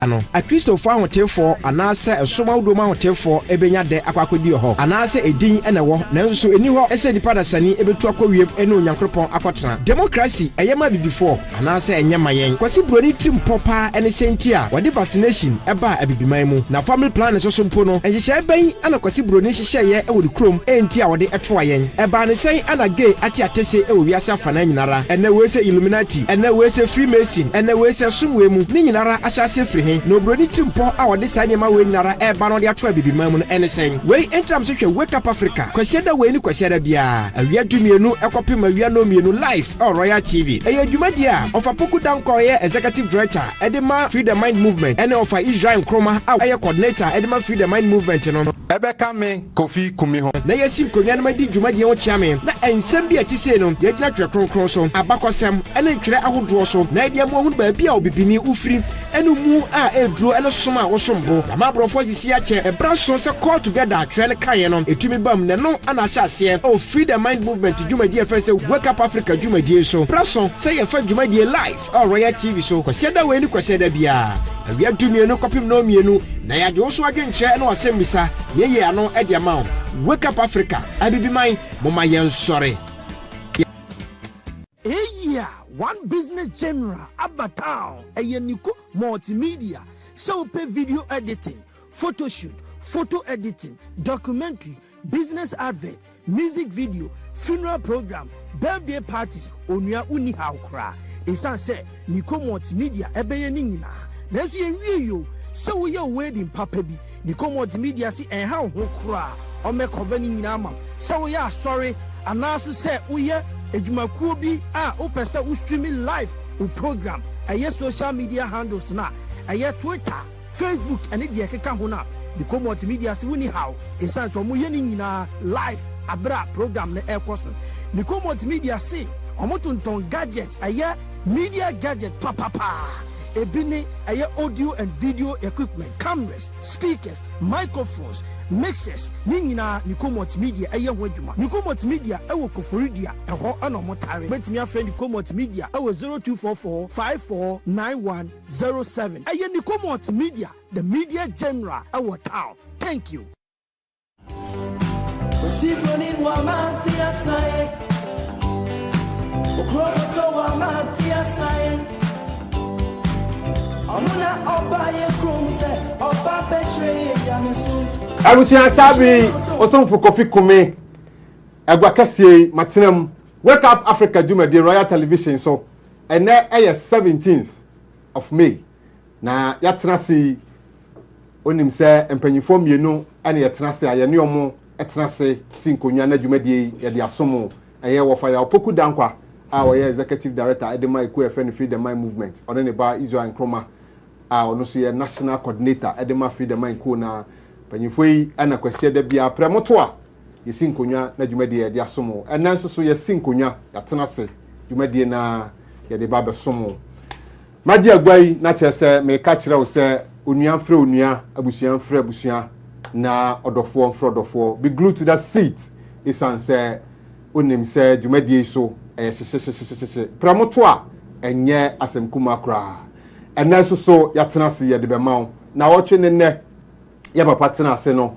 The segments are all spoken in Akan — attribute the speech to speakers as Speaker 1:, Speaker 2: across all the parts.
Speaker 1: ano a Christopher hotelfo anase esoma wodoma hotelfo ebenya de akwakodi ho anase edin ene wo nanso eni ho ese nipa da sani ebetu akwiem ene onyankropon akotena democracy eyema bibifo anase enyema yen kwasi broni trim popa ene senti a wode vaccination eba abibiman mu na family plan so mpo no enhye ben ana kwasi broni hyehyeye e wodi krom enti a wode etoa yen eba ne sen ana gay ati atese e wo wiase afana nyinara ene we se Illuminati ene we se Freemason ene we se sumwe mu ni nyinara ahyase firi no broni timpo a wode sa nyema we nyinara e ba no de ato abibiman mu no ene sen we entram se hwe Wake Up Africa kwasiada we ni kwasiada bia awia dumienu ekopem awia no mienu live on Royal TV e adwuma dia ofa poku danko ye executive director edema Free the Mind movement ene ofa Israel Nkroma a ye coordinator edema Free the Mind movement no
Speaker 2: ebeka me Kofi Kumi ho
Speaker 1: na yesim konya na madi dwuma dia wo chiame na ensem bia tise no ye gina twe kronkron so abakosem ene ntwere ahodo so na dia mo hu ba bia obibini ufiri ene mu a eduro ene soma wo sombo na mabrofo sisi ache ebra so se call together twele kaye no etumi bam ne no ana hyase o Free the Mind movement dwuma dia friend say Wake Up Africa dwuma dia so praso say ye fa dwuma dia live on Royal TV so kwasiada we ni kwasiada bia awia dumienu kopim no mienu na ya jo so adwenche na wasembisa yeye ano e dia ma Wake Up Africa abibiman moma yen sore
Speaker 3: one business general Abatown Ayeniko multimedia so pay video editing photo shoot photo editing documentary business advert music video funeral program birthday parties onua uni how kra esan say Niko multimedia ebeye ni nyina na so yenwie yo so we your wedding papa bi Niko multimedia si en ha ho kra o me cover ni nyina ma so we are sorry anaso say we ejumakuo bi a o pesa u streaming live o program aye social media handles na aye Twitter Facebook and the keka ho na Niko multimedia si woni how esan so mo ye ni nyina live abra program na ekoso Niko multimedia si omotonton gadget aye media gadget papa ebini aye audio and video equipment cameras speakers microphones mixers nyina Niko multimedia aye ho adwuma Niko multimedia ewo koforidia eho ana motare betimi afre Niko multimedia ewo 0244549107 aye Niko multimedia the media general ewo town. Thank you.
Speaker 2: Abusia sabi osonfo Kofi Kumi egwa kase matenam Wake Up Africa Juma de Royal Television so ene 17th of May na yatena si onim se empanyifo mienu ene yatena se ayene omo etena se sinkonwa na Juma de ye de asomo eye wo fa ya opoku dankwa a wo ye executive director edema Eko FN Free the Mind movement one ne ba Israel Nkroma a ono so ye national coordinator edema Free the Mind ko na panyifo yi ana kwase da bia premoto a yesinkonwa na Juma de ye de asomo ena nso so yesinkonwa yatena se Juma de na ye de ba besomo magi agwai na chese me ka kire wo se onua mfre onua abusuan mfre abusuan na odofo mfre odofo be glued to that seat isan se onim se Juma de so hyehyehyehyehye premoto a enye asemkuma kra ena nso so yatena se ye de be mawo na wotwe ne ya papa tena ase no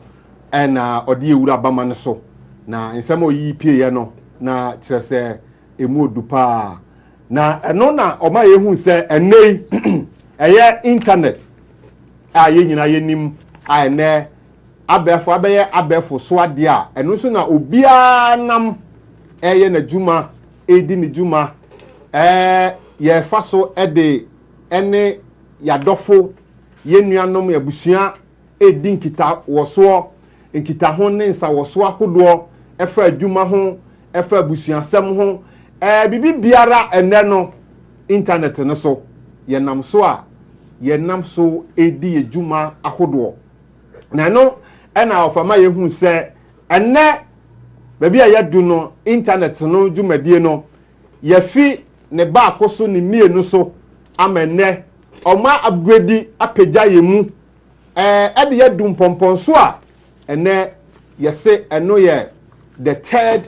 Speaker 2: na ode ewura bama ne so na nsem oyi pie ye no na kire se emu odupa na eno na oma ye hu se enei eye internet a ye nyina ye nim a ene abefo abeye abefo so ade a eno so na obia nam eye na juma edi ni juma ye faso ede ene yadofo ye nuanom yabusua edi nkita woso nkita ho ne nsa woso ahodo efa adwuma ho efa abusua sem ho bibi biara ene no internet no so ye nam so edi adwuma ahodo na no ena ofama ye hu se ene baby a yadu no internet no dwumadie no ye fi ne ba akoso ne mienu so amene oma upgrade apagya ye mu ede yadu mpompon so a ene yese eno ye the third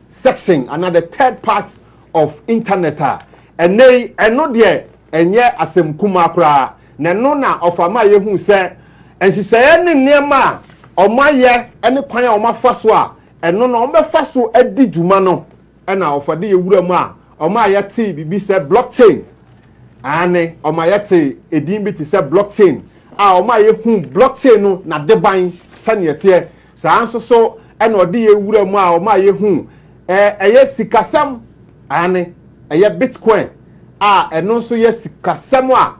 Speaker 2: section another third part of internet ene eno de enye asem kuma kra na no na ofama yehu se enhyehyɛ ne nneɛma a ɔmayɛ ne kwan a ɔmafa so a ɛno no ɔmbɛfa so adi dwuma no ɛna ɔfade yɛwura mu a ɔmayɛ te bibi sɛ blockchain ane ɔmayɛ te edin bi te sɛ blockchain a ɔmayɛ hu blockchain no na de ban sane ɛteɛ saa nso so ɛna ɔde yɛwura mu a ɔmayɛ hu ɛyɛ sikasɛm ane ɛyɛ bitcoin a ɛno nso yɛ sikasɛm a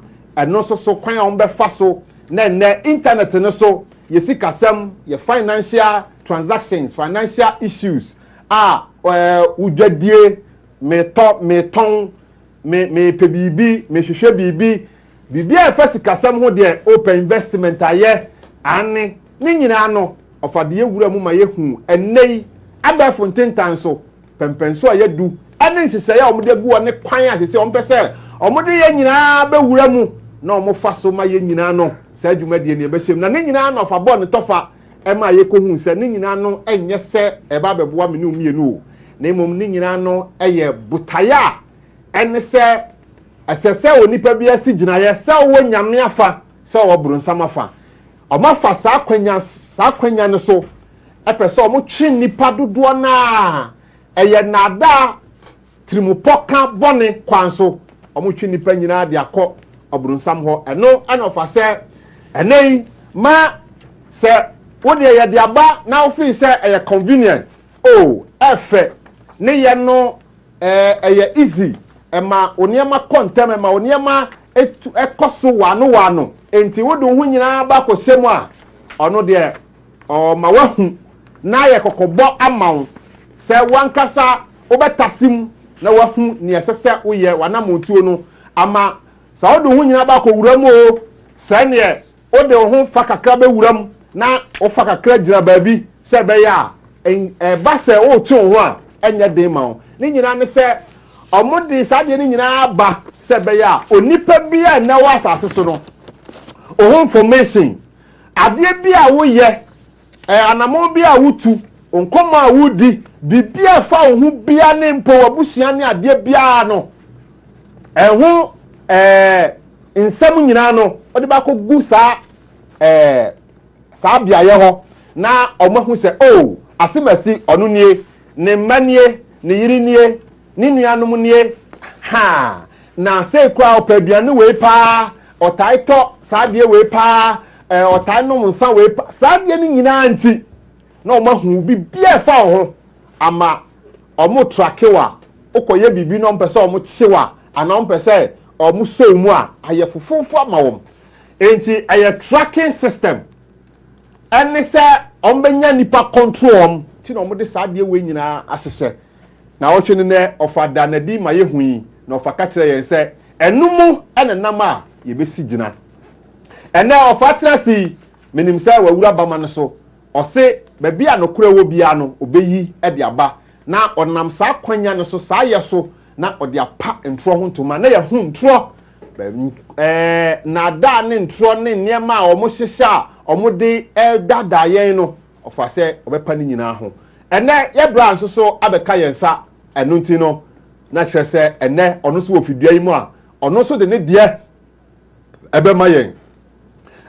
Speaker 2: ɛno nso so kwan a ɔmbɛfa so na internet no so yesi kasem ye financial transactions financial issues udwadie me ton me pebibi me hwehwe bibi a fa sikasem ho de open investment aye ane ni nyina no ofade ye wura mu ma ye hu enei abafo ntentan so pempenso a ye du ane nheseye a omde gu ne kwan a hese ompese omde ye nyina ba wura mu na omofa so ma ye nyina no sa dwumadie ne ebehiem na ne nyina no fa bɔ ne tɔfa ɛma ye kohu sɛ ne nyina no ɛnyɛ sɛ ɛba bɛboa me ne umienu o na emom ne nyina no ɛyɛ butaya ɛne sɛ ɛsɛsɛ onipa bi asi gyinaye sɛ wo nyame afa sɛ wo bronsam afa ɔmafa saa kwanya no so ɛpɛ sɛ ɔmo twe nipa dodoɔ na ɛyɛ nada trimupɔka bɔne kwan so ɔmo twe nipa nyina de akɔ ɔbronsam hɔ ɛno ɛna ɔfa sɛ enei ma se wode ye de aba na ofi se eye convenient efe ne ye no eye easy ma oniema kontem ma oniema ekoso wano enti wode hu nyina ba kosem a ono de o ma wahu na ye kokobɔ amawo se wankasa obetasim na wahu ne yesese woye wanamontuo no ama sa wode hu nyina ba ko wuramu o se ne o de ho fa kakra be wuram na o fa kakra gira baabi se be ya ba se o twe ho a enye den ma o ni nyina ne se omudi sade ni nyina ba se be ya onipa bi a na wa asase so no o ho information ade bi a wo ye anamo bi a wutu onkomo a wudi bibia fa wo hu bia ne mpo wabusua ne ade bia no ho nsɛm nyina no ɔde ba kɔ gu saa biaye hɔ na ɔmahu sɛ asemasi ɔno nie ne manie ne yiri nie ne nuanom nie na sɛ kura ɔpaduane wei paa ɔtae tɔ saa deɛ wei paa ɔtae nom nsa wei paa saa deɛ no nyinaa nti na ɔmahu bibia fa wo ho ama ɔmo trakewa okɔyɛ bibi no mpɛ sɛ ɔmo kyewa ana ɔmpɛ sɛ ɔmo so mu a ayɛ fofofo ama wɔm enti ayɛ tracking system ɛne sɛ ɔmbɛnya nipa control ti na ɔmo de saa deɛ we nyinaa ahyehyɛ na ɔtwe ne nɛ ɔfa da na di ma yɛ hu yi na ɔfa ka kyerɛ yɛn sɛ ɛnumu ɛne nam a yɛbɛsi gyina ɛnɛ ɔfa kyerɛ si menim sɛ wawura bama no so ɔse baabi a nokora wɔ bia no obɛyi ɛde aba na ɔnam saa kwanya no so saa yɛ so na ɔde apa ntro ho ntoma na yɛ hu ntro na da ne ntro ne nneɛma a ɔmo hyehyɛ a ɔmo de dada yɛn no ɔfa sɛ ɔbɛpa ne nyinaa ho ɛnɛ yɛbra nso so abɛka yɛn sa ɛno nti no na kyerɛ sɛ ɛnɛ ɔno so wɔ fidua yi mu a ɔno so de ne deɛ ɛbɛma yɛn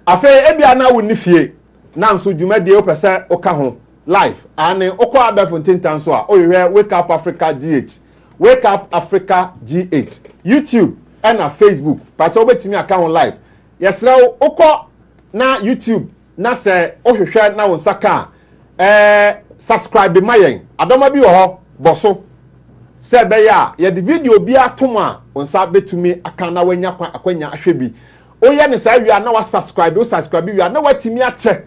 Speaker 2: afei ebia na wo ne fie na nso dwumadie wopɛ sɛ woka ho live ane wokɔ abɛfo ntentan so a oyɛ Wake Up Africa GH Wake Up Africa GH YouTube and Facebook but obetimi aka ho live yesra ukọ na YouTube na se ohwehwe na won saka subscribe mayen adoma bi wo ho boso se be ya ye the video bi atom a won sa betumi aka na wanya akwanya ahwe bi oye ne sa wi na wa subscribe wi na watimi ache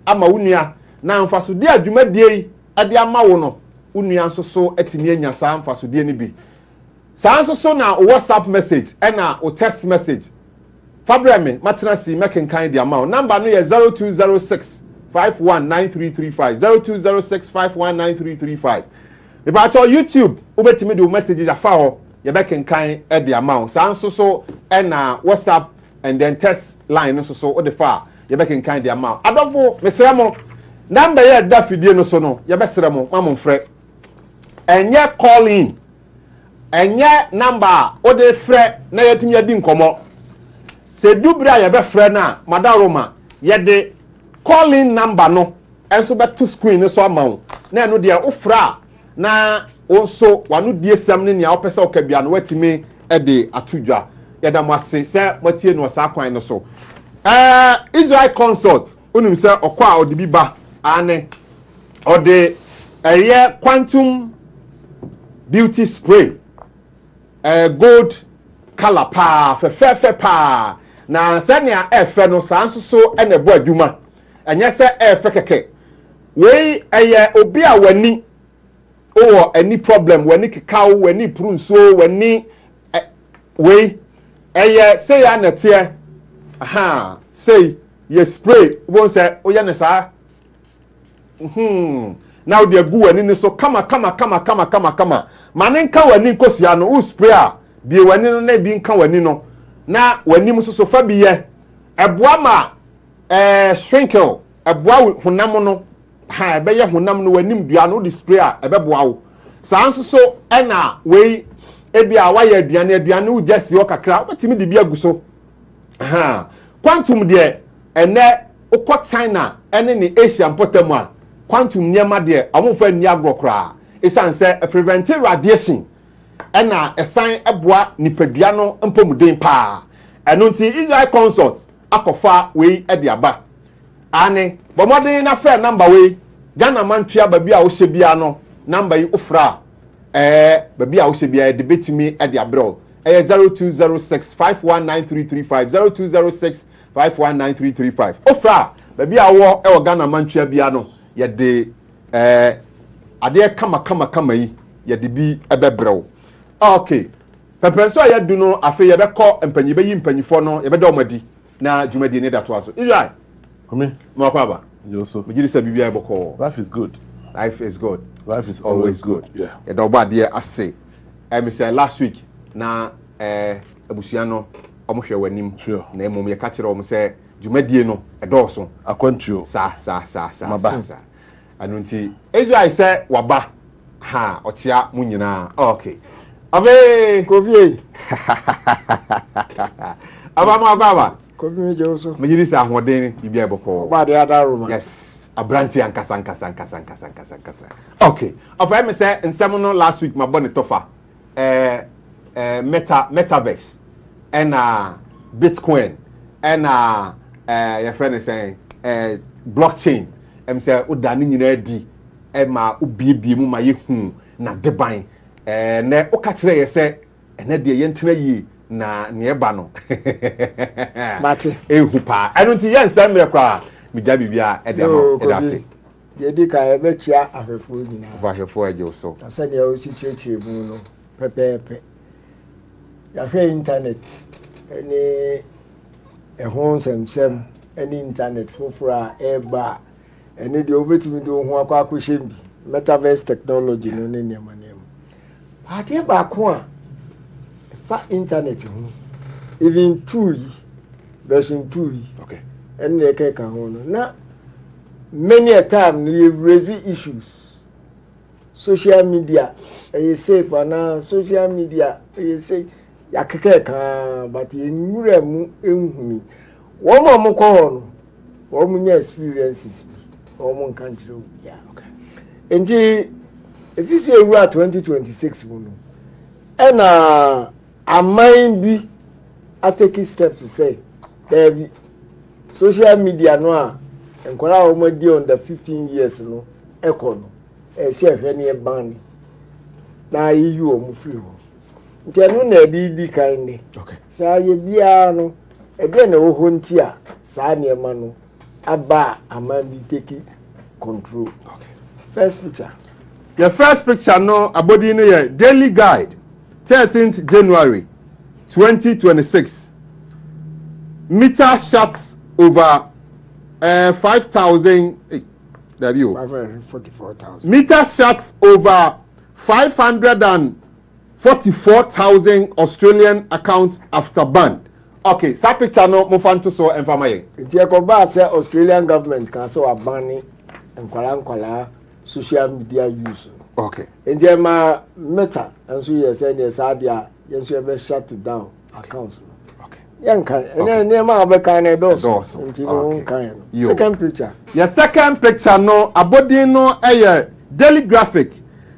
Speaker 2: ama wunua na mfasode adwumadie yi ade ama wo no wunua nso so atimi anya sa mfasode ni bi sanso so na WhatsApp message ena o text message fabre me matena si mekenkan di amount number no ye 0206 519335 0206 519335 if I YouTube obetimi do messages afa ho ye bekenkan e di amount sanso so ena WhatsApp and then text line no so o de fa ye bekenkan di amount adofo mesere mo number ye da fidie no so no ye besere mo mamon frɛ enye call in enye number o de frɛ na yɛtumi adi nkɔmɔ se dubra ye be frɛ na madaroma ye de calling number no enso be to screen so amawo na eno de o fra na onso wanu die sam ne nea opese o ka bia no watimi e de atudwa ye da mase se matie no sa kwan no so Israel consult unim se okwa odi bi ba ane ode eye quantum beauty spray gold color pa fe pa na senia efe no sanso so ene bo adwuma enye se efe keke we eye obi a wani o any problem wani kekaw wani prunso wani we eye say ya nete aha say ye spray won say oya ne sa now they go wani ni so kama manen ka wani nkosia no u spray a bi wani no na bi nka wani no na wani mu so fa bi ye eboa ma shrinkle eboa honam no ha ebe ye honam no wani mdua no di spray a ebe boa wo sanso so na we ebi a wa ye aduane u jesi o kakra watimi di bi aguso ha quantum de ene ukọ China ene ni Asia mpotamu a quantum niema de amofa ni agrokra isan se prevent radiation ena esan eboa nipadua no mpomuden pa eno nti Israel consult akofa we e de aba ane bomodin na fair number we Ghana mantua babi a wo hyebia no number yi ofra babi a wo hyebia de betimi e de abro 0206519335 0206519335 ofra babi a wo e wo Ghana mantua bia no ye de ade kama yi ye de bi ebebrew okay pepenso ya du no afi ye be kɔ empanyi be yi mpanyifo no ye be da omadi na dwumadi ne da to aso Israel
Speaker 4: come
Speaker 2: mo kwa ba
Speaker 4: you also
Speaker 2: me gidi say bibia e bɔkɔ
Speaker 4: life is good
Speaker 2: life is
Speaker 4: always good yeah
Speaker 2: ye da oba de ase me say last week na abusua no omo hwɛ wanim na emom ye ka kire omo say dwumadi no e dɔɔso
Speaker 4: akwantuo
Speaker 2: sa anunti Israel say waba ha ochia munyina okay abe
Speaker 5: Kofi
Speaker 2: abama baba
Speaker 5: Kofi me jeso
Speaker 2: me yiri sa ahoden bibia eboko
Speaker 5: ba de adaroma
Speaker 2: yes abranti ankasa okay afa me say nsem no last week ma bone tofa metaverse and bitcoin and your friend is saying blockchain say udani nyina di e ma ubiebie mu ma yehu na deban na o ka kire ye se ene de ye ntena yi na ne eba no
Speaker 5: mate
Speaker 2: ehu pa eno nti ye nsam re kwa mi ja bibia e de ma e da se
Speaker 5: ye di ka e be chia afefo nyina
Speaker 2: afefo eje so
Speaker 5: asa ne o si chiechie mu no pepepe ya hwe internet ene ehon nsem ene internet fofora eba ene de obetimi de ho akwa akohyem bi metaverse technology no ne niam ade ba ko a fa internet ho even 2 version 2
Speaker 2: okay
Speaker 5: ene de ka ho no na many a time we raise issues social media safe and social media say yakeke kan but enwura mu enhumi wo mo ko ho no wo mu nya experiences wo mo kan kire ya okay enti if you say we are 2026 no na amain bi atake steps to say there social media no a enkwara wo mo di on the 15 years no eko no se hwe ne ban na yiyu o mu free ho ntenu na di kan ni
Speaker 2: okay
Speaker 5: sa ye bia no ebe na wo ho nti a sa ne ma no aba ama bi take control
Speaker 2: okay
Speaker 5: first picture
Speaker 2: your first picture no abodi no ye daily guide 13th January 2026 meter shuts over 5,000 there you
Speaker 5: 544,000
Speaker 2: meter shuts over 544,000 Australian accounts after ban. Okay, sa picture no mo fanto so enfama ye.
Speaker 5: Je ko ba say Australian government can so abani enkwala social media use.
Speaker 2: Okay.
Speaker 5: In the Meta, and so you say yes, Adia, yes, you have shut down accounts.
Speaker 2: Okay.
Speaker 5: Young kind, and then near my kind of doors.
Speaker 2: Okay.
Speaker 5: Second picture.
Speaker 2: Your second picture no abodino Daily Graphic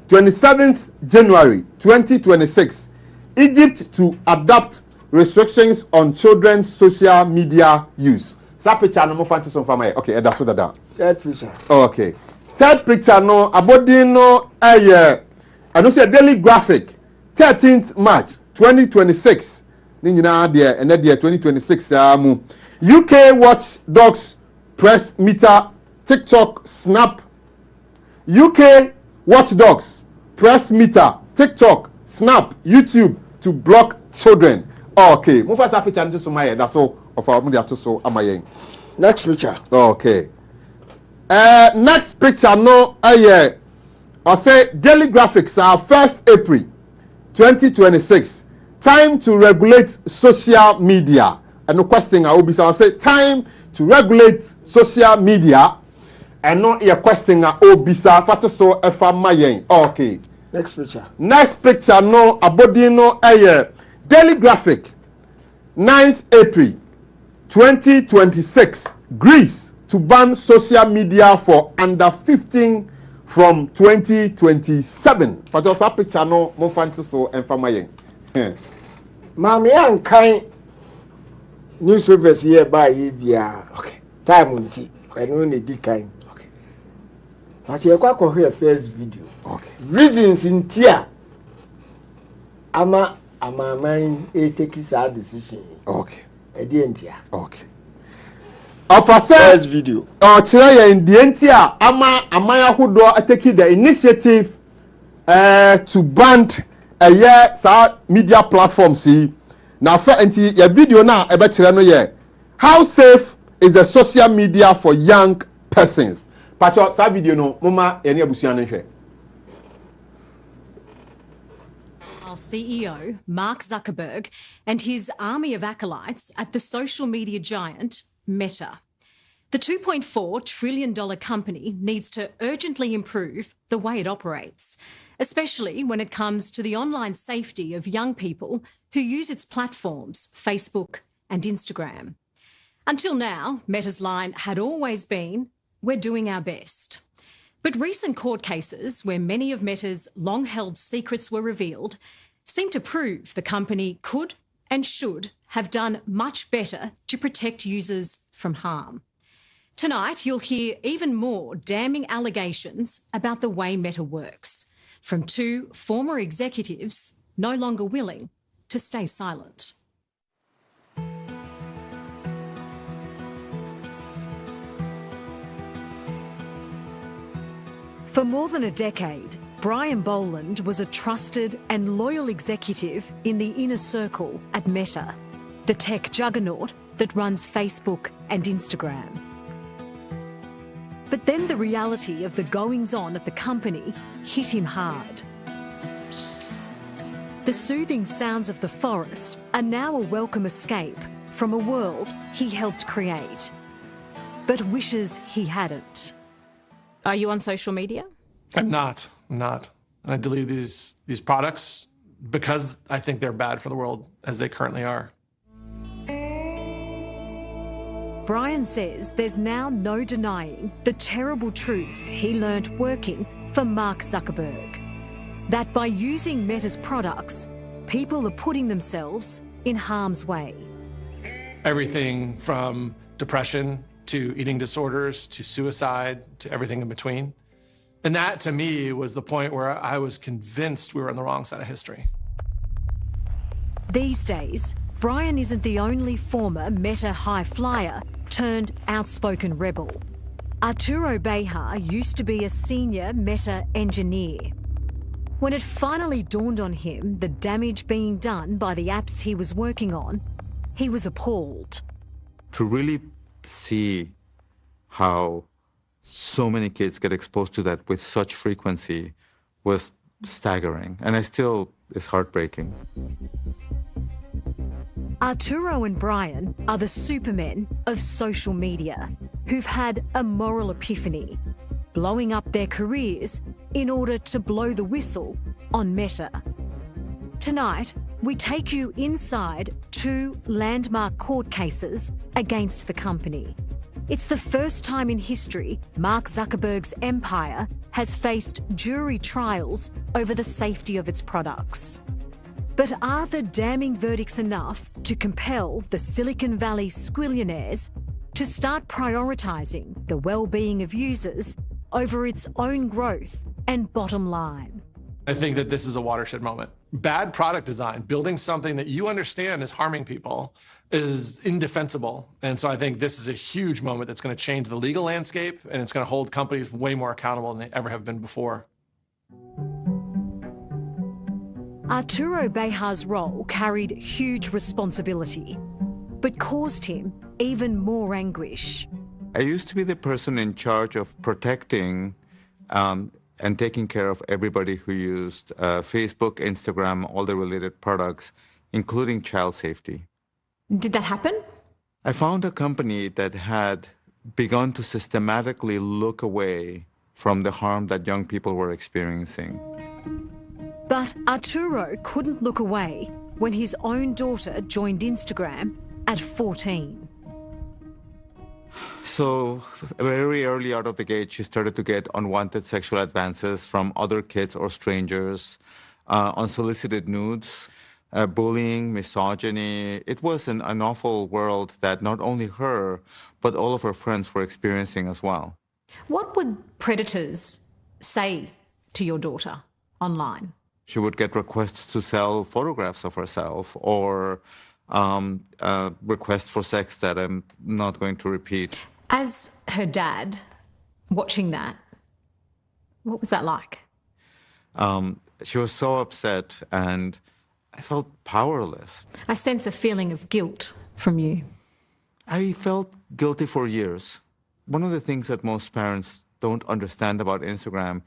Speaker 2: 27th January 2026. Egypt to adopt restrictions on children's social media use. That picture no more fancy some family. Okay, that's so that.
Speaker 5: Third picture.
Speaker 2: Okay. Third picture no abodino I don't say Daily Graphic 13th March 2026. Ni nyina there and there 2026 UK watchdogs press meter TikTok snap. UK watchdogs press meter TikTok snap YouTube to block children. Okay, mo first picture nso so my that's so of our media to so amayen.
Speaker 5: Next picture.
Speaker 2: Okay. Next picture no I say Daily Graphics are 1st April 2026. Time to regulate social media. And no question I will be say time to regulate social media. And not your question I will be fato so efa mayen. Okay.
Speaker 5: Next picture.
Speaker 2: Next picture no abodino Daily Graphic 9th April 2026. Greece to ban social media for under 15 from 2027. But just a picture no mo fanto so efa mayen.
Speaker 5: Mami and kind newspapers here by Ibia.
Speaker 2: Okay.
Speaker 5: Time unti. And only did kind.
Speaker 2: Okay.
Speaker 5: But you quite hear first video.
Speaker 2: Okay.
Speaker 5: Reasons in tear. Ama mind a take his decision.
Speaker 2: Okay.
Speaker 5: A dientia.
Speaker 2: Okay. Of
Speaker 5: First video.
Speaker 2: Chile in the entia ama amaya hudo take the initiative to ban a year sa media platform see now for anti your video now about no year how safe is the social media for young persons pacho sa video no mama eni abusia no hwe.
Speaker 6: Our CEO Mark Zuckerberg and his army of acolytes at the social media giant Meta. The $2.4 trillion company needs to urgently improve the way it operates, especially when it comes to the online safety of young people who use its platforms, Facebook and Instagram. Until now, Meta's line had always been, "We're doing our best." But recent court cases where many of Meta's long-held secrets were revealed seem to prove the company could and should have done much better to protect users from harm. Tonight, you'll hear even more damning allegations about the way Meta works, from two former executives no longer willing to stay silent. For more than a decade, Brian Boland was a trusted and loyal executive in the inner circle at Meta, the tech juggernaut that runs Facebook and Instagram. But then the reality of the goings-on at the company hit him hard. The soothing sounds of the forest are now a welcome escape from a world he helped create, but wishes he hadn't. Are you on social media?
Speaker 7: I'm not. I delete these products because I think they're bad for the world as they currently are.
Speaker 6: Brian says there's now no denying the terrible truth he learnt working for Mark Zuckerberg. That by using Meta's products, people are putting themselves in harm's way.
Speaker 7: Everything from depression to eating disorders to suicide to everything in between. And that, to me, was the point where I was convinced we were on the wrong side of history.
Speaker 6: These days, Brian isn't the only former Meta high flyer turned outspoken rebel. Arturo Bejar used to be a senior Meta engineer. When it finally dawned on him the damage being done by the apps he was working on, he was appalled.
Speaker 8: To really see how so many kids get exposed to that with such frequency was staggering, and it's heartbreaking.
Speaker 6: Arturo and Brian are the supermen of social media who've had a moral epiphany, blowing up their careers in order to blow the whistle on Meta. Tonight, we take you inside 2 landmark court cases against the company. It's the first time in history Mark Zuckerberg's empire has faced jury trials over the safety of its products. But are the damning verdicts enough to compel the Silicon Valley squillionaires to start prioritising the well-being of users over its own growth and bottom line?
Speaker 7: I think that this is a watershed moment. Bad product design, building something that you understand is harming people, is indefensible. And so I think this is a huge moment that's going to change the legal landscape, and it's going to hold companies way more accountable than they ever have been before.
Speaker 6: Arturo Bejar's role carried huge responsibility, but caused him even more anguish.
Speaker 8: I used to be the person in charge of protecting and taking care of everybody who used Facebook, Instagram, all the related products, including child safety.
Speaker 6: Did that happen?
Speaker 8: I found a company that had begun to systematically look away from the harm that young people were experiencing.
Speaker 6: But Arturo couldn't look away when his own daughter joined Instagram at 14.
Speaker 8: So very early out of the gate, she started to get unwanted sexual advances from other kids or strangers, unsolicited nudes, bullying, misogyny. It was an awful world that not only her, but all of her friends were experiencing as well.
Speaker 6: What would predators say to your daughter online?
Speaker 8: She would get requests to sell photographs of herself or requests for sex that I'm not going to repeat.
Speaker 6: As her dad, watching that, what was that like?
Speaker 8: She was so upset and I felt powerless.
Speaker 6: I sense a feeling of guilt from you.
Speaker 8: I felt guilty for years. One of the things that most parents don't understand about Instagram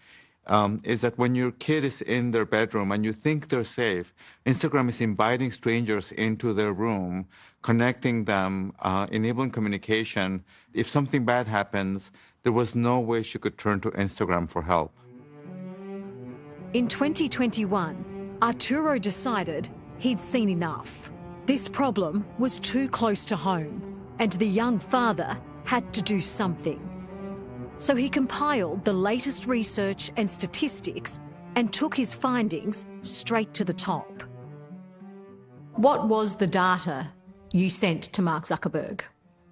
Speaker 8: is that when your kid is in their bedroom and you think they're safe, Instagram is inviting strangers into their room, connecting them, enabling communication. If something bad happens, there was no way she could turn to Instagram for help.
Speaker 6: In 2021, Arturo decided he'd seen enough. This problem was too close to home, and the young father had to do something. So he compiled the latest research and statistics and took his findings straight to the top. What was the data you sent to Mark Zuckerberg?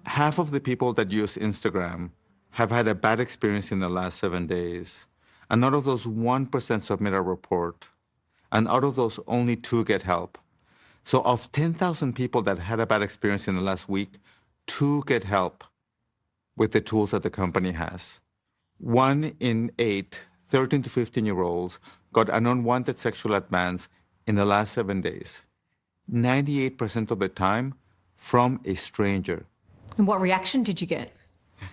Speaker 8: Half of the people that use Instagram have had a bad experience in the last 7 days. And out of those, 1% submit a report. And out of those, only 2 get help. So of 10,000 people that had a bad experience in the last week, 2 get help with the tools that the company has. 1 in 8 13 to 15-year-olds got an unwanted sexual advance in the last 7 days. 98% of the time from a stranger.
Speaker 6: And what reaction did you get?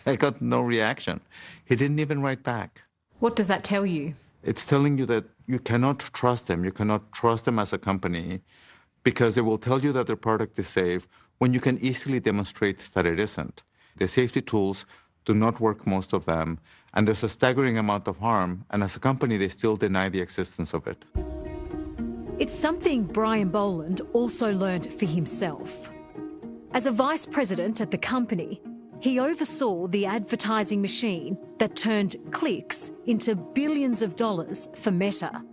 Speaker 8: I got no reaction. He didn't even write back.
Speaker 6: What does that tell you?
Speaker 8: It's telling you that you cannot trust them. You cannot trust them as a company because they will tell you that their product is safe when you can easily demonstrate that it isn't. The safety tools do not work, most of them, and there's a staggering amount of harm, and as a company, they still deny the existence of it.
Speaker 6: It's something Brian Boland also learned for himself. As a vice president at the company, he oversaw the advertising machine that turned clicks into billions of dollars for Meta.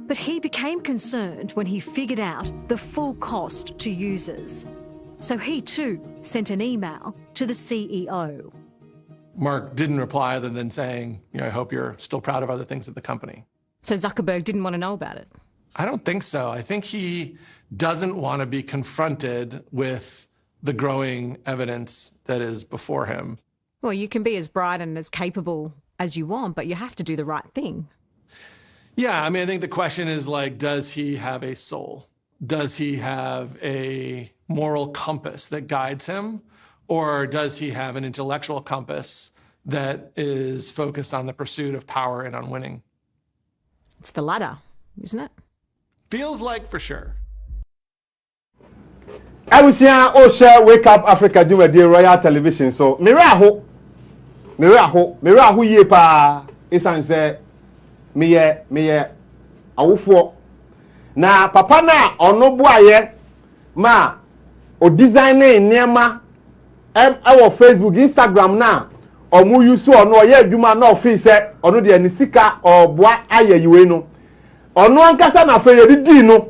Speaker 6: But he became concerned when he figured out the full cost to users. So he too sent an email to the CEO.
Speaker 7: Mark didn't reply other than saying, I hope you're still proud of other things at the company.
Speaker 6: So Zuckerberg didn't want to know about it?
Speaker 7: I don't think so. I think he doesn't want to be confronted with the growing evidence that is before him.
Speaker 6: Well, you can be as bright and as capable as you want, but you have to do the right thing.
Speaker 7: Yeah, I think the question is does he have a soul? Does he have a moral compass that guides him? Or does he have an intellectual compass that is focused on the pursuit of power and on winning?
Speaker 6: It's the latter, isn't it?
Speaker 7: Feels like for sure.
Speaker 2: Abusia Osha Wake Up Africa Jumadi Royal Television. So Miraho ye pa isan say meyɛ awofo na papa na ono boaye ma o designing nneɛma ɛwɔ Facebook Instagram na omu use ono ɔyɛ adwuma na office ono de ani sika ɔboa ayɛ yiwe no ono ankasa na fe yɛ di no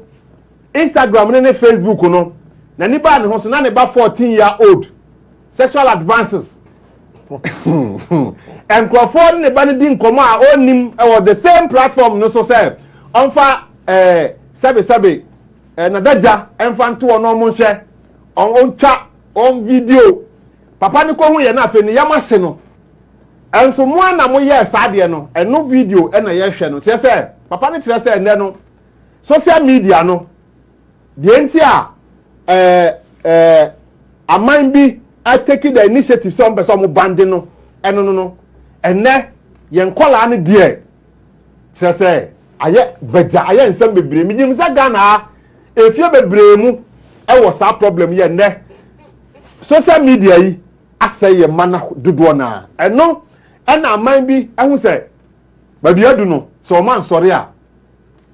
Speaker 2: Instagram ne Facebook no na ni ba ne ho so na ne ba 14-year-old sexual advances nkrofo ne ba ne di nkomo a onim ɛwɔ the same platform no so say onfa sabe na daja emfa nto ono mo hwe on twa on video papa ne ko hu ye na afi ne yamahye no enso mo na mo ye saade no eno video na ye hwe no tie se papa ne kire se ene no social media no de enti a aman bi take the initiative some person mo bande no eno no ene ye nkola ne de kire se aye beja aye nsem bebre mi nim sa Ghana efie bebre mu e wo sa problem ye ne social media yi asay ye mana dodo na eno na aman bi ehu se ba bi adu no so man sori a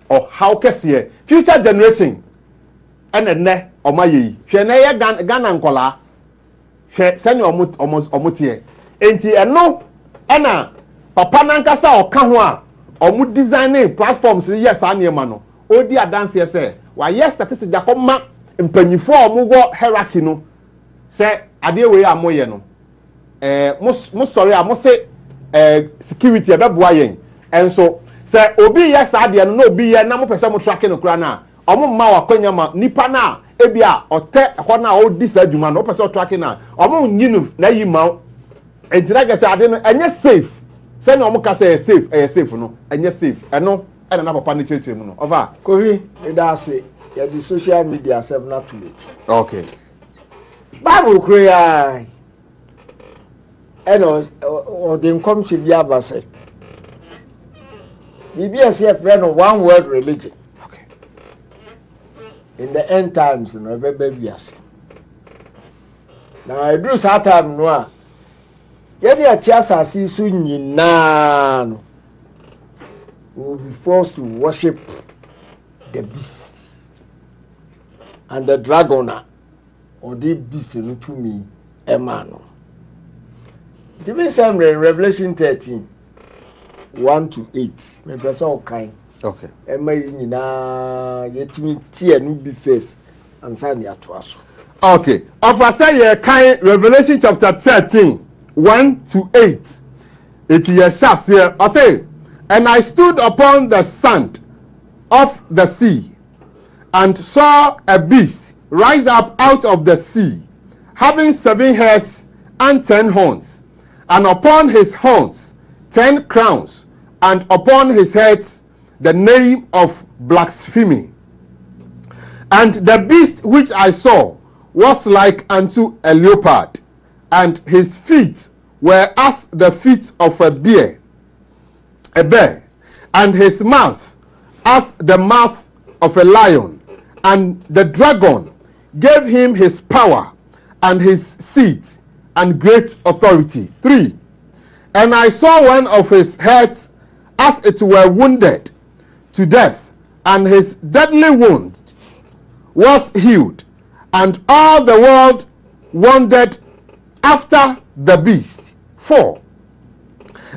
Speaker 2: o how kese future generation ne o ma yi hwe na ye Ghana nkola hwe se ne omotie enti eno na papa nankasa o ka ho a omu designing platforms yes anema no odi adanse ye wa yes statistics da koma mpanyifo omu go hierarchy no se ade we amoye no mo sorry a mo se security e beboa yen enso se obi yes ade no na obi ye na mo pese mo track no kura na omu ma wa kwanya ma nipa na ebia ote ho na odi sa adwuma no pese o track na omu nyinu na yi ma entira ge se ade no enye safe se na omu ka se safe no enye safe eno ena na papa ne chechemu no over
Speaker 5: kohi edase ya di social media sef na too late.
Speaker 2: Okay.
Speaker 5: Bible cry eno o de nkom che bia base BBS friend of one world religion.
Speaker 2: Okay.
Speaker 5: In the end times no be bias. Na I do that time no a ye dey asase so nyina no will be forced to worship the beast and the dragon or the beast no to me emano. Give some Revelation 13 1-8 me person okay.
Speaker 2: Okay.
Speaker 5: Emma nyina yetimi tie no be face ansa ne atoaso.
Speaker 2: Okay. Of say ye kind Revelation chapter 13 1-8. It is shas here. I say, and I stood upon the sand of the sea and saw a beast rise up out of the sea, having 7 heads and 10 horns, and upon his horns 10 crowns, and upon his heads the name of blasphemy. And the beast which I saw was like unto a leopard, and his feet were as the feet of a bear, and his mouth as the mouth of a lion. And the dragon gave him his power and his seat and great authority. 3. And I saw one of his heads as it were wounded to death, and his deadly wound was healed, and all the world wondered after the beast. 4.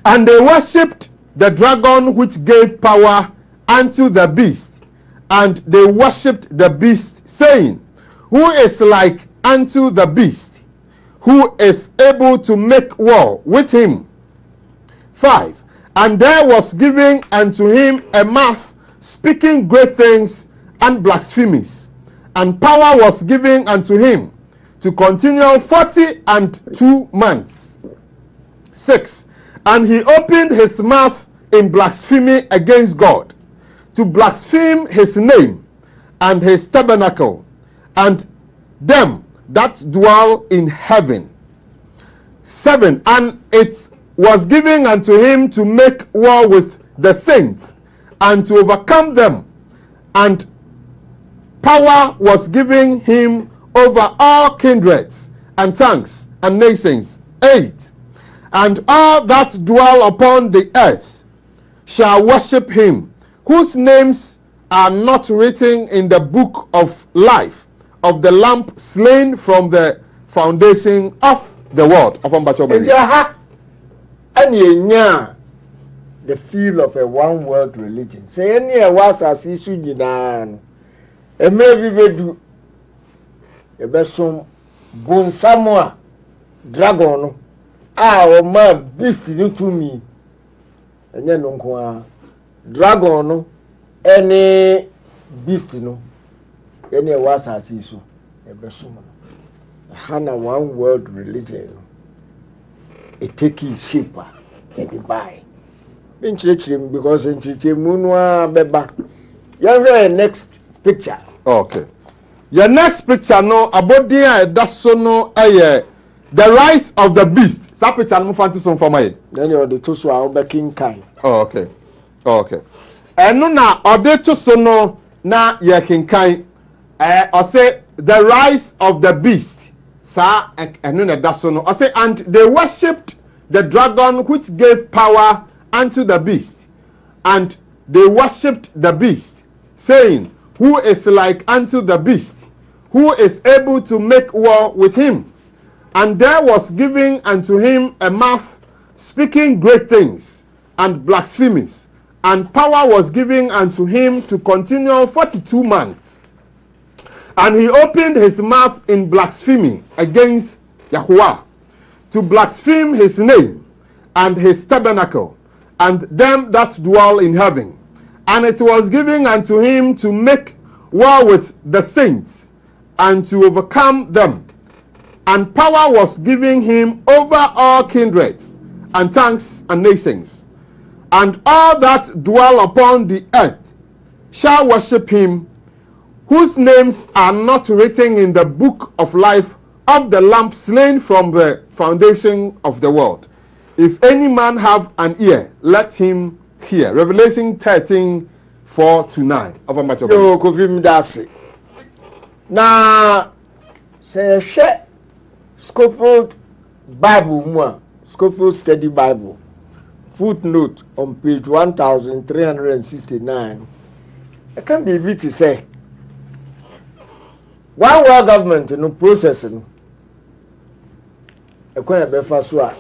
Speaker 2: And they worshipped the dragon which gave power unto the beast, and they worshipped the beast, saying, Who is like unto the beast, who is able to make war with him? 5. And there was given unto him a mouth speaking great things and blasphemies, and power was given unto him to continue 42 months. 6. And he opened his mouth in blasphemy against God, to blaspheme his name and his tabernacle, and them that dwell in heaven. 7. And it was given unto him to make war with the saints, and to overcome them, and power was given him over all kindreds and tongues and nations. 8. And all that dwell upon the earth shall worship him, whose names are not written in the book of life of the Lamb slain from the foundation of the world.
Speaker 5: The feel of a one world religion. Say any was as issue and maybe we do a besom bon samoa dragon o ma beast no to me enye no nko dragon no any beast no any was as issue a besom hana one world religion it take shape and buy because in beba. You next picture.
Speaker 2: Okay. Your next picture no abodia that's no the rise of the beast. That picture no fancy some for my.
Speaker 5: Then you the two so are king kind.
Speaker 2: Oh, okay. Oh, okay. And no na ode to so no na ye king kind. I say the rise of the beast. Sa and no that's so no. I say and they worshipped the dragon which gave power unto the beast, and they worshipped the beast, saying, who is like unto the beast, who is able to make war with him? And there was given unto him a mouth speaking great things and blasphemies, and power was given unto him to continue 42 months. And he opened his mouth in blasphemy against Yahuwah, to blaspheme his name and his tabernacle, and them that dwell in heaven. And it was given unto him to make war with the saints, and to overcome them. And power was given him over all kindreds, and tongues, and nations. And all that dwell upon the earth shall worship him, whose names are not written in the book of life of the Lamb slain from the foundation of the world. If any man have an ear, let him hear. Revelation 13, 4-9.
Speaker 5: Yo, confirm that. Now, say, Scofield Bible, Scofield Study Bible, footnote on page 1369. It can be easy to say. One world government no processing. A quite a befasua.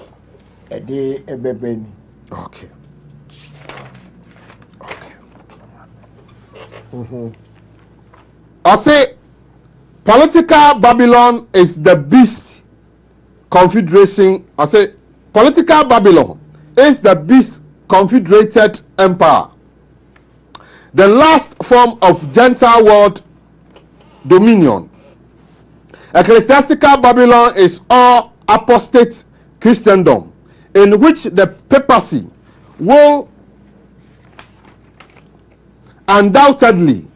Speaker 5: A day a baby.
Speaker 2: Okay. I say political Babylon is the beast confederation. I say political Babylon is the beast confederated empire, the last form of Gentile world dominion. Ecclesiastical Babylon is all apostate Christendom, in which the papacy will undoubtedly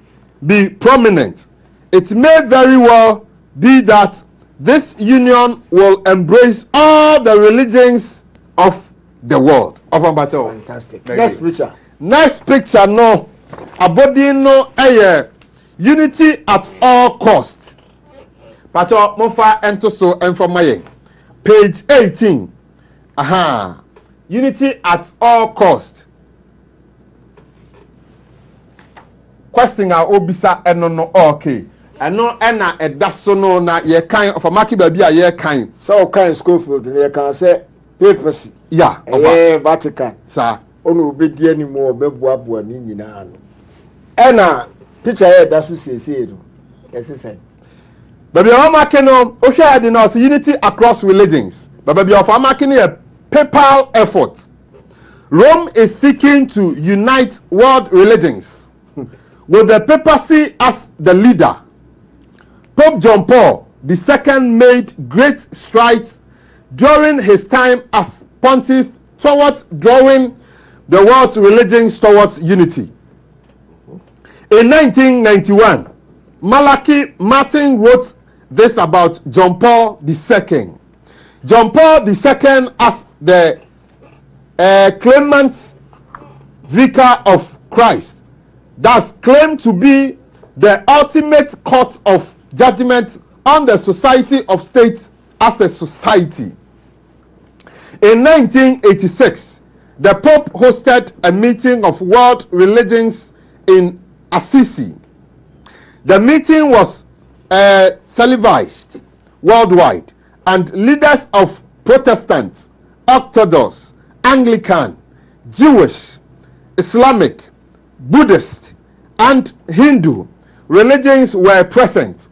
Speaker 2: be prominent. It may very well be that this union will embrace all the religions of the world.
Speaker 5: Fantastic. Next picture.
Speaker 2: Next picture, no. Abodi no unity at all cost. Pato mofa entoso enfomaye. Page 18. Aha. Unity at all cost. Question a obisa eno no okay. Eno ena edaso no na ye kan of amaki baby a ye kan.
Speaker 5: So kan Scofield ye kan say papacy.
Speaker 2: Yeah.
Speaker 5: Vatican.
Speaker 2: Sir.
Speaker 5: Ono obedi animu obebuabua ni nyina no. Ena picture here daso sese do. Yes say.
Speaker 2: Baby amaki no o hwe ade na unity across religions. But baby of amaki no a papal effort. Rome is seeking to unite world religions with the papacy as the leader. Pope John Paul II made great strides during his time as pontiff towards drawing the world's religions towards unity. In 1991, Malachi Martin wrote this about John Paul II. John Paul II, as the claimant vicar of Christ, thus claimed to be the ultimate court of judgment on the society of states as a society. In 1986, the Pope hosted a meeting of world religions in Assisi. The meeting was televised worldwide, and leaders of Protestant, Orthodox, Anglican, Jewish, Islamic, Buddhist, and Hindu religions were present,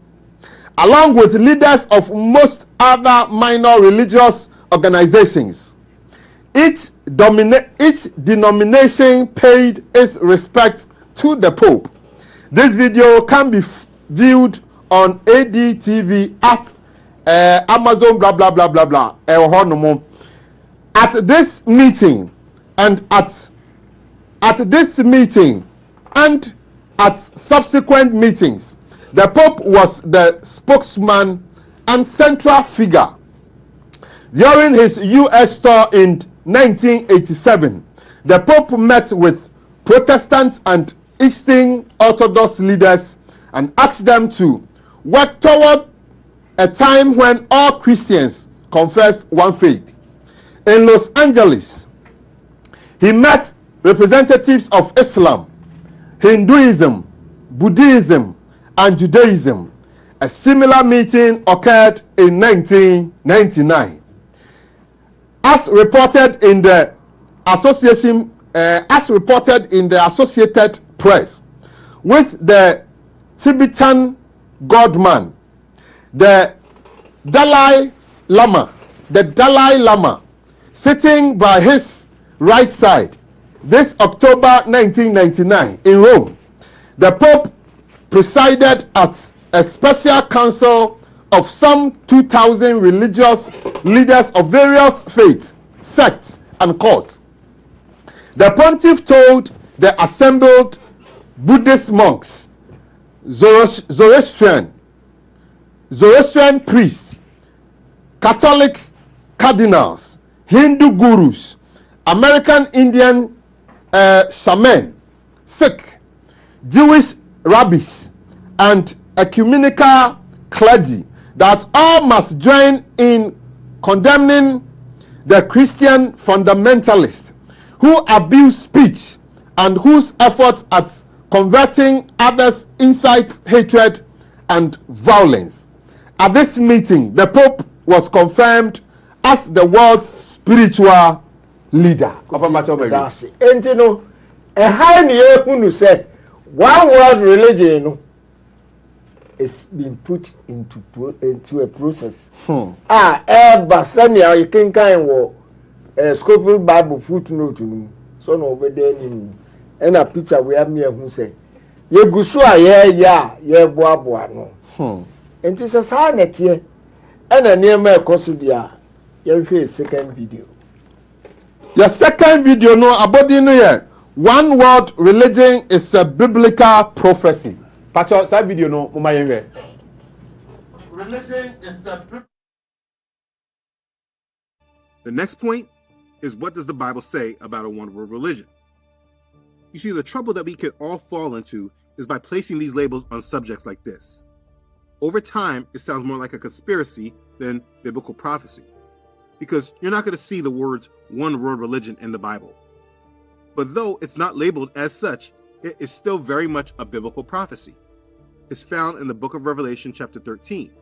Speaker 2: along with leaders of most other minor religious organizations. Each denomination paid its respect to the Pope. This video can be viewed on ADTV at Amazon blah blah blah blah blah. At this meeting and at subsequent meetings, the Pope was the spokesman and central figure. During his U.S. tour in 1987, the Pope met with Protestant and Eastern Orthodox leaders and asked them to work toward a time when all Christians confess one faith. In Los Angeles, he met representatives of Islam, Hinduism, Buddhism, and Judaism. A similar meeting occurred in 1999. As reported in the Associated Press, with the Tibetan godman, the Dalai Lama, sitting by his right side, this October 1999 in Rome, the Pope presided at a special council of some 2,000 religious leaders of various faiths, sects, and cults. The pontiff told the assembled Buddhist monks, Zoroastrian priests, Catholic cardinals, Hindu gurus, American Indian shaman, Sikh, Jewish rabbis, and ecumenical clergy that all must join in condemning the Christian fundamentalists who abuse speech and whose efforts at converting others incite hatred and violence. At this meeting, the Pope was confirmed as the world's spiritual leader.
Speaker 5: And you know, a high near said, one world religion is being put into a process. Basania, you can kind of Scofield Bible footnote so no over there and a picture we have near who say, ye gusua ye boa no. And it's a sign that ye and a near me cosudia, ye second video.
Speaker 2: Your second video no about here. One world religion is a biblical prophecy. Pacho, that video no religion is a.
Speaker 9: The next point is, what does the Bible say about a one-world religion? You see, the trouble that we can all fall into is by placing these labels on subjects like this. Over time, it sounds more like a conspiracy than biblical prophecy, because you're not going to see the words one-world religion in the Bible. But though it's not labeled as such, it is still very much a biblical prophecy. It's found in the book of Revelation chapter 13.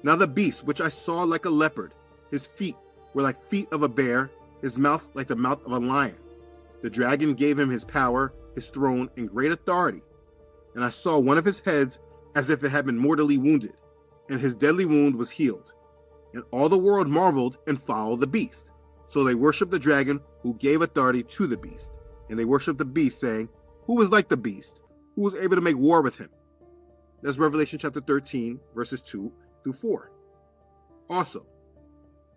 Speaker 9: Now the beast, which I saw like a leopard, his feet were like feet of a bear, his mouth like the mouth of a lion. The dragon gave him his power, his throne, and great authority. And I saw one of his heads as if it had been mortally wounded, and his deadly wound was healed. And all the world marveled and followed the beast. So they worshiped the dragon who gave authority to the beast. And they worshiped the beast, saying, who is like the beast? Who was able to make war with him? That's Revelation chapter 13, verses 2 through 4. Also,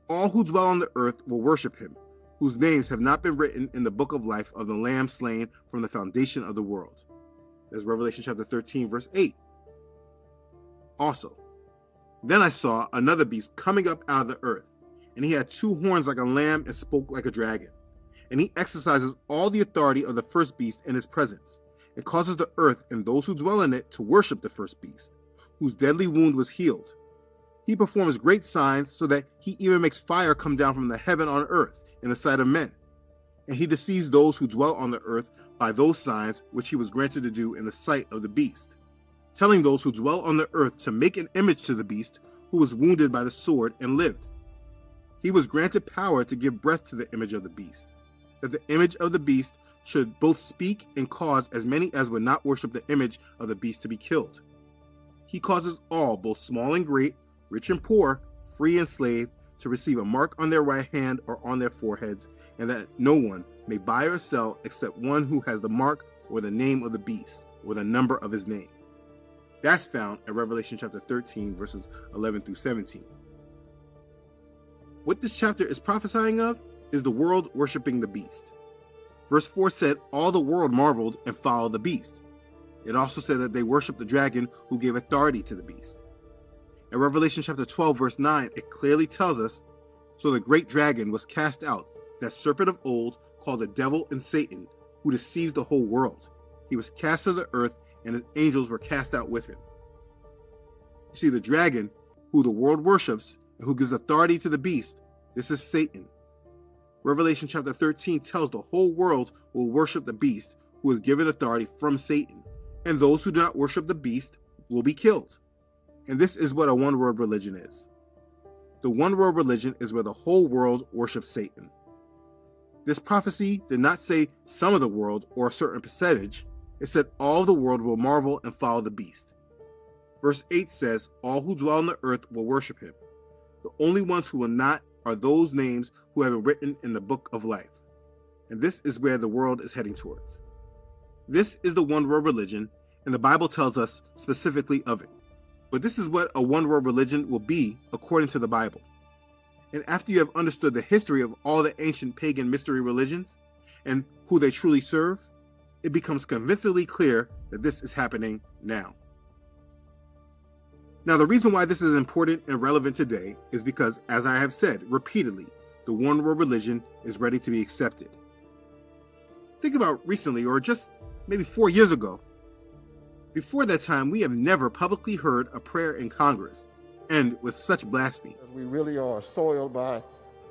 Speaker 9: all who dwell on the earth will worship him, whose names have not been written in the book of life of the Lamb slain from the foundation of the world. That's Revelation chapter 13, verse 8. Also, then I saw another beast coming up out of the earth, and he had two horns like a lamb and spoke like a dragon. And he exercises all the authority of the first beast in his presence, and causes the earth and those who dwell in it to worship the first beast, whose deadly wound was healed. He performs great signs, so that he even makes fire come down from the heaven on earth in the sight of men, and he deceives those who dwell on the earth by those signs which he was granted to do in the sight of the beast, telling those who dwell on the earth to make an image to the beast who was wounded by the sword and lived. He was granted power to give breath to the image of the beast, that the image of the beast should both speak and cause as many as would not worship the image of the beast to be killed. He causes all, both small and great, rich and poor, free and slave, to receive a mark on their right hand or on their foreheads, and that no one may buy or sell except one who has the mark or the name of the beast or the number of his name. That's found in Revelation chapter 13, verses 11 through 17. What this chapter is prophesying of is the world worshiping the beast. Verse 4 said, all the world marveled and followed the beast. It also said that they worshiped the dragon who gave authority to the beast. In Revelation chapter 12, verse 9, it clearly tells us, so the great dragon was cast out, that serpent of old, called the devil and Satan, who deceives the whole world. He was cast to the earth, and his angels were cast out with him. You see, the dragon, who the world worships, and who gives authority to the beast, this is Satan. Revelation chapter 13 tells the whole world will worship the beast, who is given authority from Satan, and those who do not worship the beast will be killed. And this is what a one-world religion is. The one-world religion is where the whole world worships Satan. This prophecy did not say some of the world or a certain percentage. It said all the world will marvel and follow the beast. Verse 8 says, all who dwell on the earth will worship him. The only ones who will not are those names who have been written in the book of life. And this is where the world is heading towards. This is the one-world religion, and the Bible tells us specifically of it. But this is what a one-world religion will be according to the Bible. And after you have understood the history of all the ancient pagan mystery religions and who they truly serve, it becomes convincingly clear that this is happening now. Now, the reason why this is important and relevant today is because, as I have said repeatedly, the one-world religion is ready to be accepted. Think about recently, or just maybe 4 years ago. Before that time, we have never publicly heard a prayer in Congress end with such blasphemy.
Speaker 10: We really are soiled by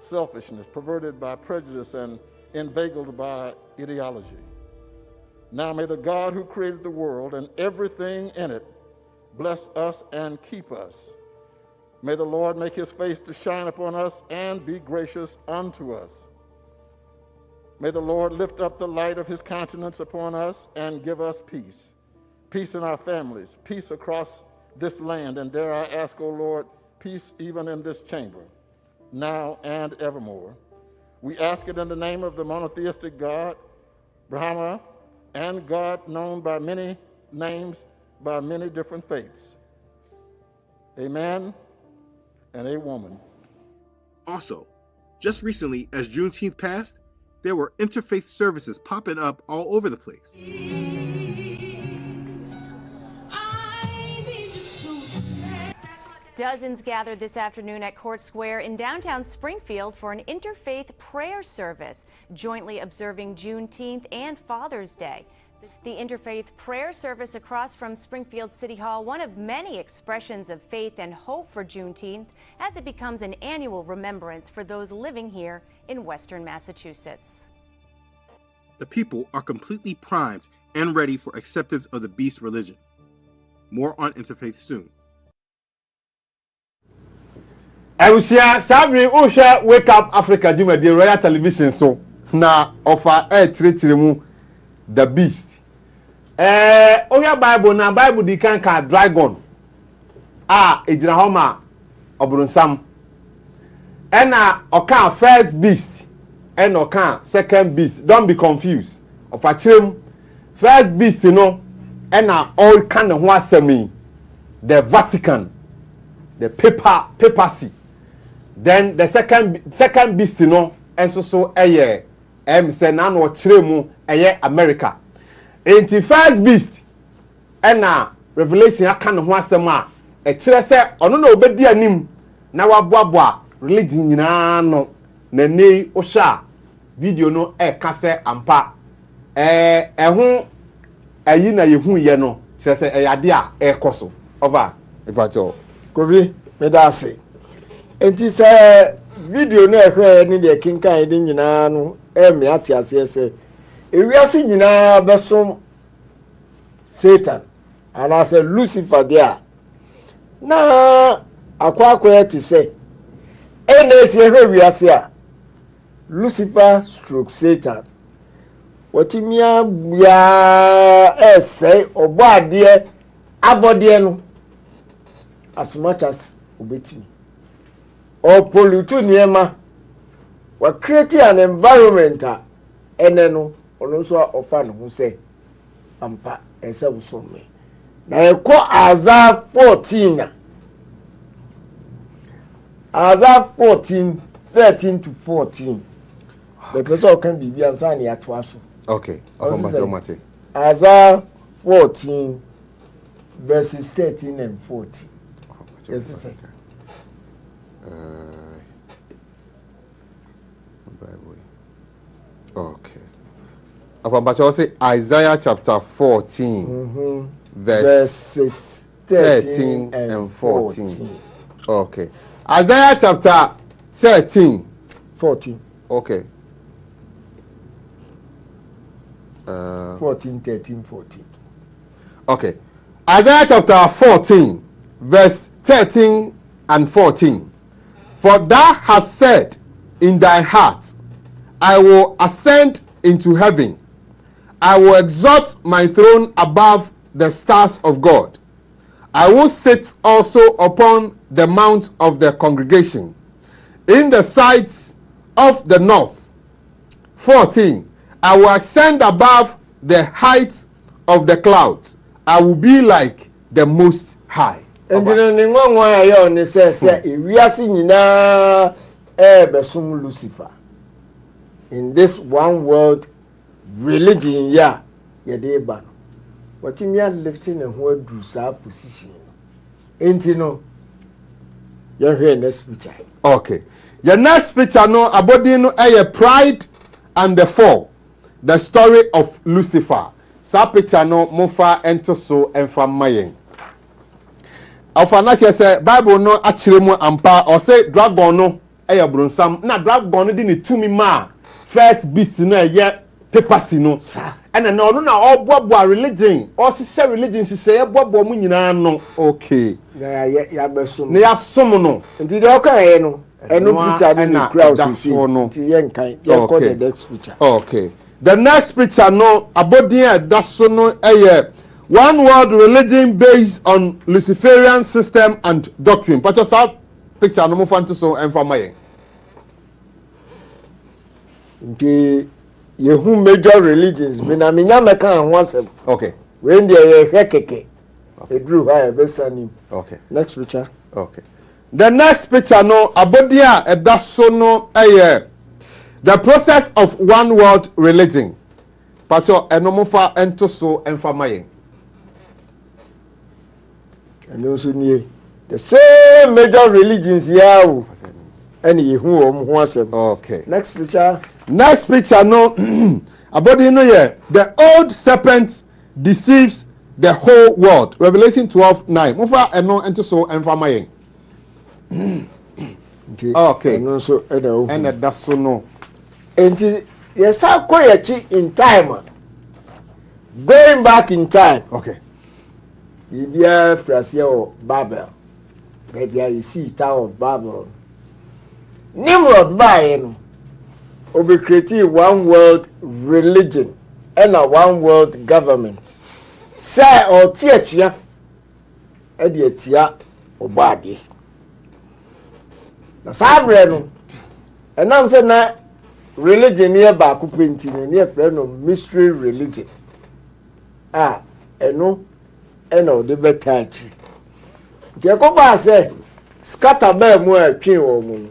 Speaker 10: selfishness, perverted by prejudice, and inveigled by ideology. Now may the God who created the world and everything in it bless us and keep us. May the Lord make his face to shine upon us and be gracious unto us. May the Lord lift up the light of his countenance upon us and give us peace. Peace in our families, peace across this land, and dare I ask, O Lord, peace even in this chamber, now and evermore. We ask it in the name of the monotheistic God, Brahma, and God known by many names, by many different faiths. Amen and a woman.
Speaker 9: Also, just recently, as Juneteenth passed, there were interfaith services popping up all over the place.
Speaker 11: Dozens gathered this afternoon at Court Square in downtown Springfield for an interfaith prayer service, jointly observing Juneteenth and Father's Day. The interfaith prayer service across from Springfield City Hall, one of many expressions of faith and hope for Juneteenth as it becomes an annual remembrance for those living here in Western Massachusetts.
Speaker 9: The people are completely primed and ready for acceptance of the beast religion. More on interfaith soon.
Speaker 2: Eusia Sabri Usha Wake Up Africa Juma the Royal Television so na offer chirechiremu the beast. Oya Bible na Bible di kan ka dragon. Ejina homa oburunsam. Ena oka first beast and oka second beast. Don't be confused. Offer chirem first beast no ena all kind of ho asemi the Vatican, the papacy. Then the second beast no enso so eye say na no kire mu eye America. Enti first beast na Revelation aka no ho asem a e kire se ono na obedi anim na waboaboa religion nyina no na nei o sha video no ka se ampa ho ayi na yehu ye no kire se ade a ekoso over ipacho
Speaker 5: Kobi medase enti say video no ehwe ni de kinkan de nyina no me ate ase se ewiase nyinaa besom Satan and as a Lucifer there na akwa ti say ene si ehwe wiase a Lucifer stroke Satan watimia ya say obo ade abode no as much as obetimi or pollute niema we create an environment ene no ono so ofa no ho say ampa ese wo me na ekọ Aza 14 Aza 14 13 to 14 the person can be answer ni ato aso.
Speaker 2: Okay, automatic.
Speaker 5: Aza 14 verses 13 and 14. Yes, sir.
Speaker 2: Bible. Okay. Apabacho say Isaiah chapter 14
Speaker 5: verses 13 and 14.
Speaker 2: Okay. Isaiah chapter 14. Okay.
Speaker 5: 14, 13, 14.
Speaker 2: Okay. Isaiah chapter 14, verse 13 and 14. For thou hast said in thy heart, I will ascend into heaven. I will exalt my throne above the stars of God. I will sit also upon the mount of the congregation, in the sides of the north. 14. I will ascend above the heights of the clouds. I will be like the Most High.
Speaker 5: And then in one way, I only say, we are seeing now Besum Lucifer in this one world religion. Yeah, they ban. What you mean lifting and what do sa position? Ain't you know? You're here next picture.
Speaker 2: Okay. Your next picture no abodino a pride and the fall. The story of Lucifer. Sa picture no mofa ento so emfa mayen. Ofana che say Bible no akire mu ampa or say dragon no eye bronsam na dragon no di ne tumi ma first beast no eye papacy no sa ena na ono na oboabo religion or say religion say oboabo mu nyina no okay
Speaker 5: ya besom
Speaker 2: na ya som no
Speaker 5: nti de okan no eno picture no crowd see nti yen kan ya call the next picture.
Speaker 2: Okay. The next picture no abodin daso no eye one world religion based on Luciferian system and doctrine. But just that picture no mo fanto so emfa maye.
Speaker 5: Nti yehu major religions be na menya meka ho asem.
Speaker 2: Okay.
Speaker 5: When dey ye hwekeke. Edru ha e besani.
Speaker 2: Okay.
Speaker 5: Next picture.
Speaker 2: Okay. The next picture no abodin daso no eye the process of one world religion. Pacho enomofa ento so emfa maye.
Speaker 5: And also near the same major religions here. And you who
Speaker 2: okay.
Speaker 5: Next picture.
Speaker 2: Next picture no about you know yeah. The old serpent deceives the whole world. Revelation 12:9. Mufa eno ento so emfa maye. Okay.
Speaker 5: And also
Speaker 2: and that's so no.
Speaker 5: And yes, I call in time. Going back in time.
Speaker 2: Okay.
Speaker 5: Ibia Frasia or Babel. Maybe you see Tower of Babel. Nimrod by be creating one world religion and a one world government. Say or teacher Ediatia or body. Na sabreno. And I'm saying that religion near back printing near friend of mystery religion. Eno de betachi. Jacoba say scatter bear mo atwin wo mu.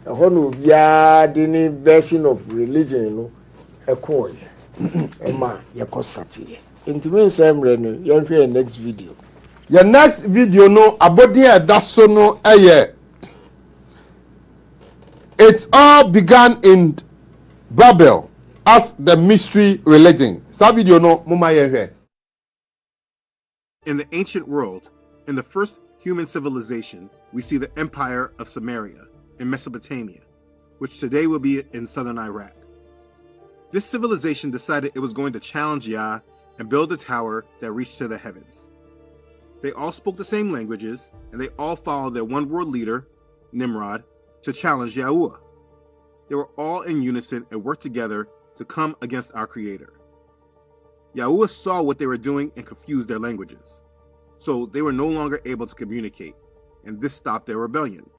Speaker 5: Eho no bia de ni version of religion no ekoye. Ema yekosati. Intimin semre no yon hwe next video.
Speaker 2: Your next video no abodi daso no eye. It all began in Babel as the mystery religion. Sa video no muma ye.
Speaker 9: In the ancient world, in the first human civilization, we see the empire of Samaria in Mesopotamia, which today will be in southern Iraq. This civilization decided it was going to challenge Yah and build a tower that reached to the heavens. They all spoke the same languages, and they all followed their one world leader, Nimrod, to challenge Yahuwah. They were all in unison and worked together to come against our Creator. Yahuwah saw what they were doing and confused their languages. So they were no longer able to communicate, and this stopped their rebellion.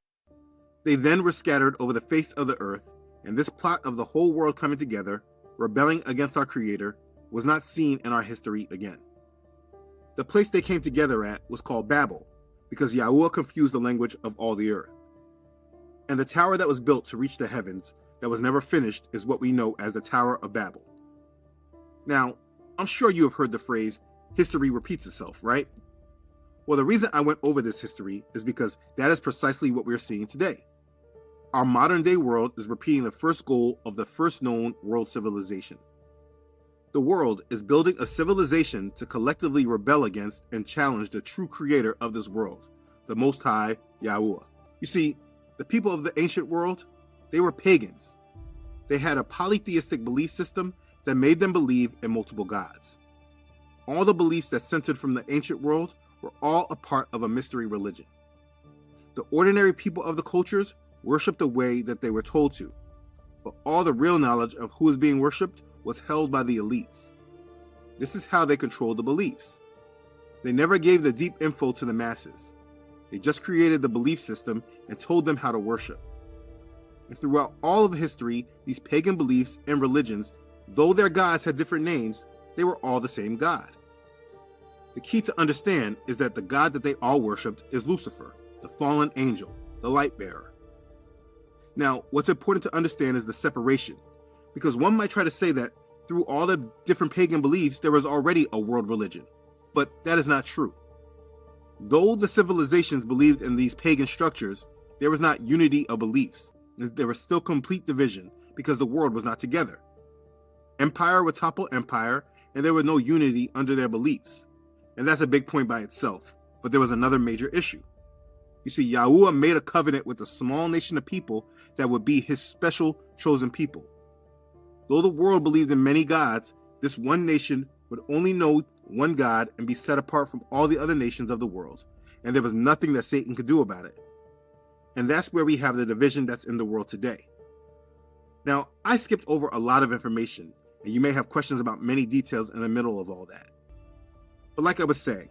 Speaker 9: They then were scattered over the face of the earth, and this plot of the whole world coming together, rebelling against our Creator, was not seen in our history again. The place they came together at was called Babel, because Yahuwah confused the language of all the earth. And the tower that was built to reach the heavens, that was never finished, is what we know as the Tower of Babel. Now, I'm sure you have heard the phrase, history repeats itself, right? Well, the reason I went over this history is because that is precisely what we're seeing today. Our modern day world is repeating the first goal of the first known world civilization. The world is building a civilization to collectively rebel against and challenge the true creator of this world, the Most High, Yahuwah. You see, the people of the ancient world, they were pagans. They had a polytheistic belief system that made them believe in multiple gods. All the beliefs that centered from the ancient world were all a part of a mystery religion. The ordinary people of the cultures worshipped the way that they were told to, but all the real knowledge of who is being worshipped was held by the elites. This is how they controlled the beliefs. They never gave the deep info to the masses. They just created the belief system and told them how to worship. And throughout all of history, these pagan beliefs and religions, though their gods had different names, they were all the same God. The key to understand is that the God that they all worshipped is Lucifer, the fallen angel, the light bearer. Now, what's important to understand is the separation, because one might try to say that through all the different pagan beliefs, there was already a world religion, but that is not true. Though the civilizations believed in these pagan structures, there was not unity of beliefs. There was still complete division because the world was not together. Empire would topple empire, and there was no unity under their beliefs. And that's a big point by itself, but there was another major issue. You see, Yahuwah made a covenant with a small nation of people that would be his special chosen people. Though the world believed in many gods, this one nation would only know one God and be set apart from all the other nations of the world, and there was nothing that Satan could do about it. And that's where we have the division that's in the world today. Now, I skipped over a lot of information, and you may have questions about many details in the middle of all that. But like I was saying,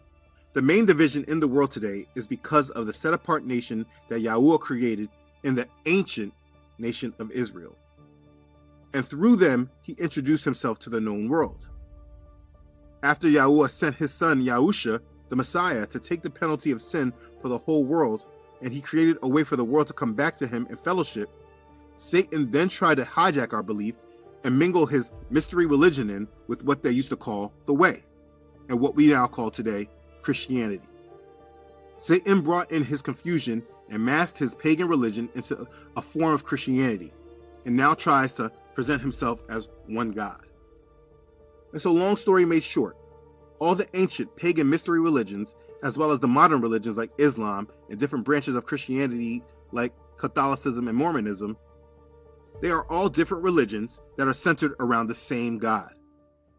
Speaker 9: the main division in the world today is because of the set-apart nation that Yahuwah created in the ancient nation of Israel. And through them, he introduced himself to the known world. After Yahuwah sent his son Yahusha, the Messiah, to take the penalty of sin for the whole world, and he created a way for the world to come back to him in fellowship, Satan then tried to hijack our belief and mingle his mystery religion in with what they used to call the Way, and what we now call today Christianity. Satan brought in his confusion and masked his pagan religion into a form of Christianity, and now tries to present himself as one God. And so, long story made short, all the ancient pagan mystery religions, as well as the modern religions like Islam and different branches of Christianity like Catholicism and Mormonism, they are all different religions that are centered around the same God.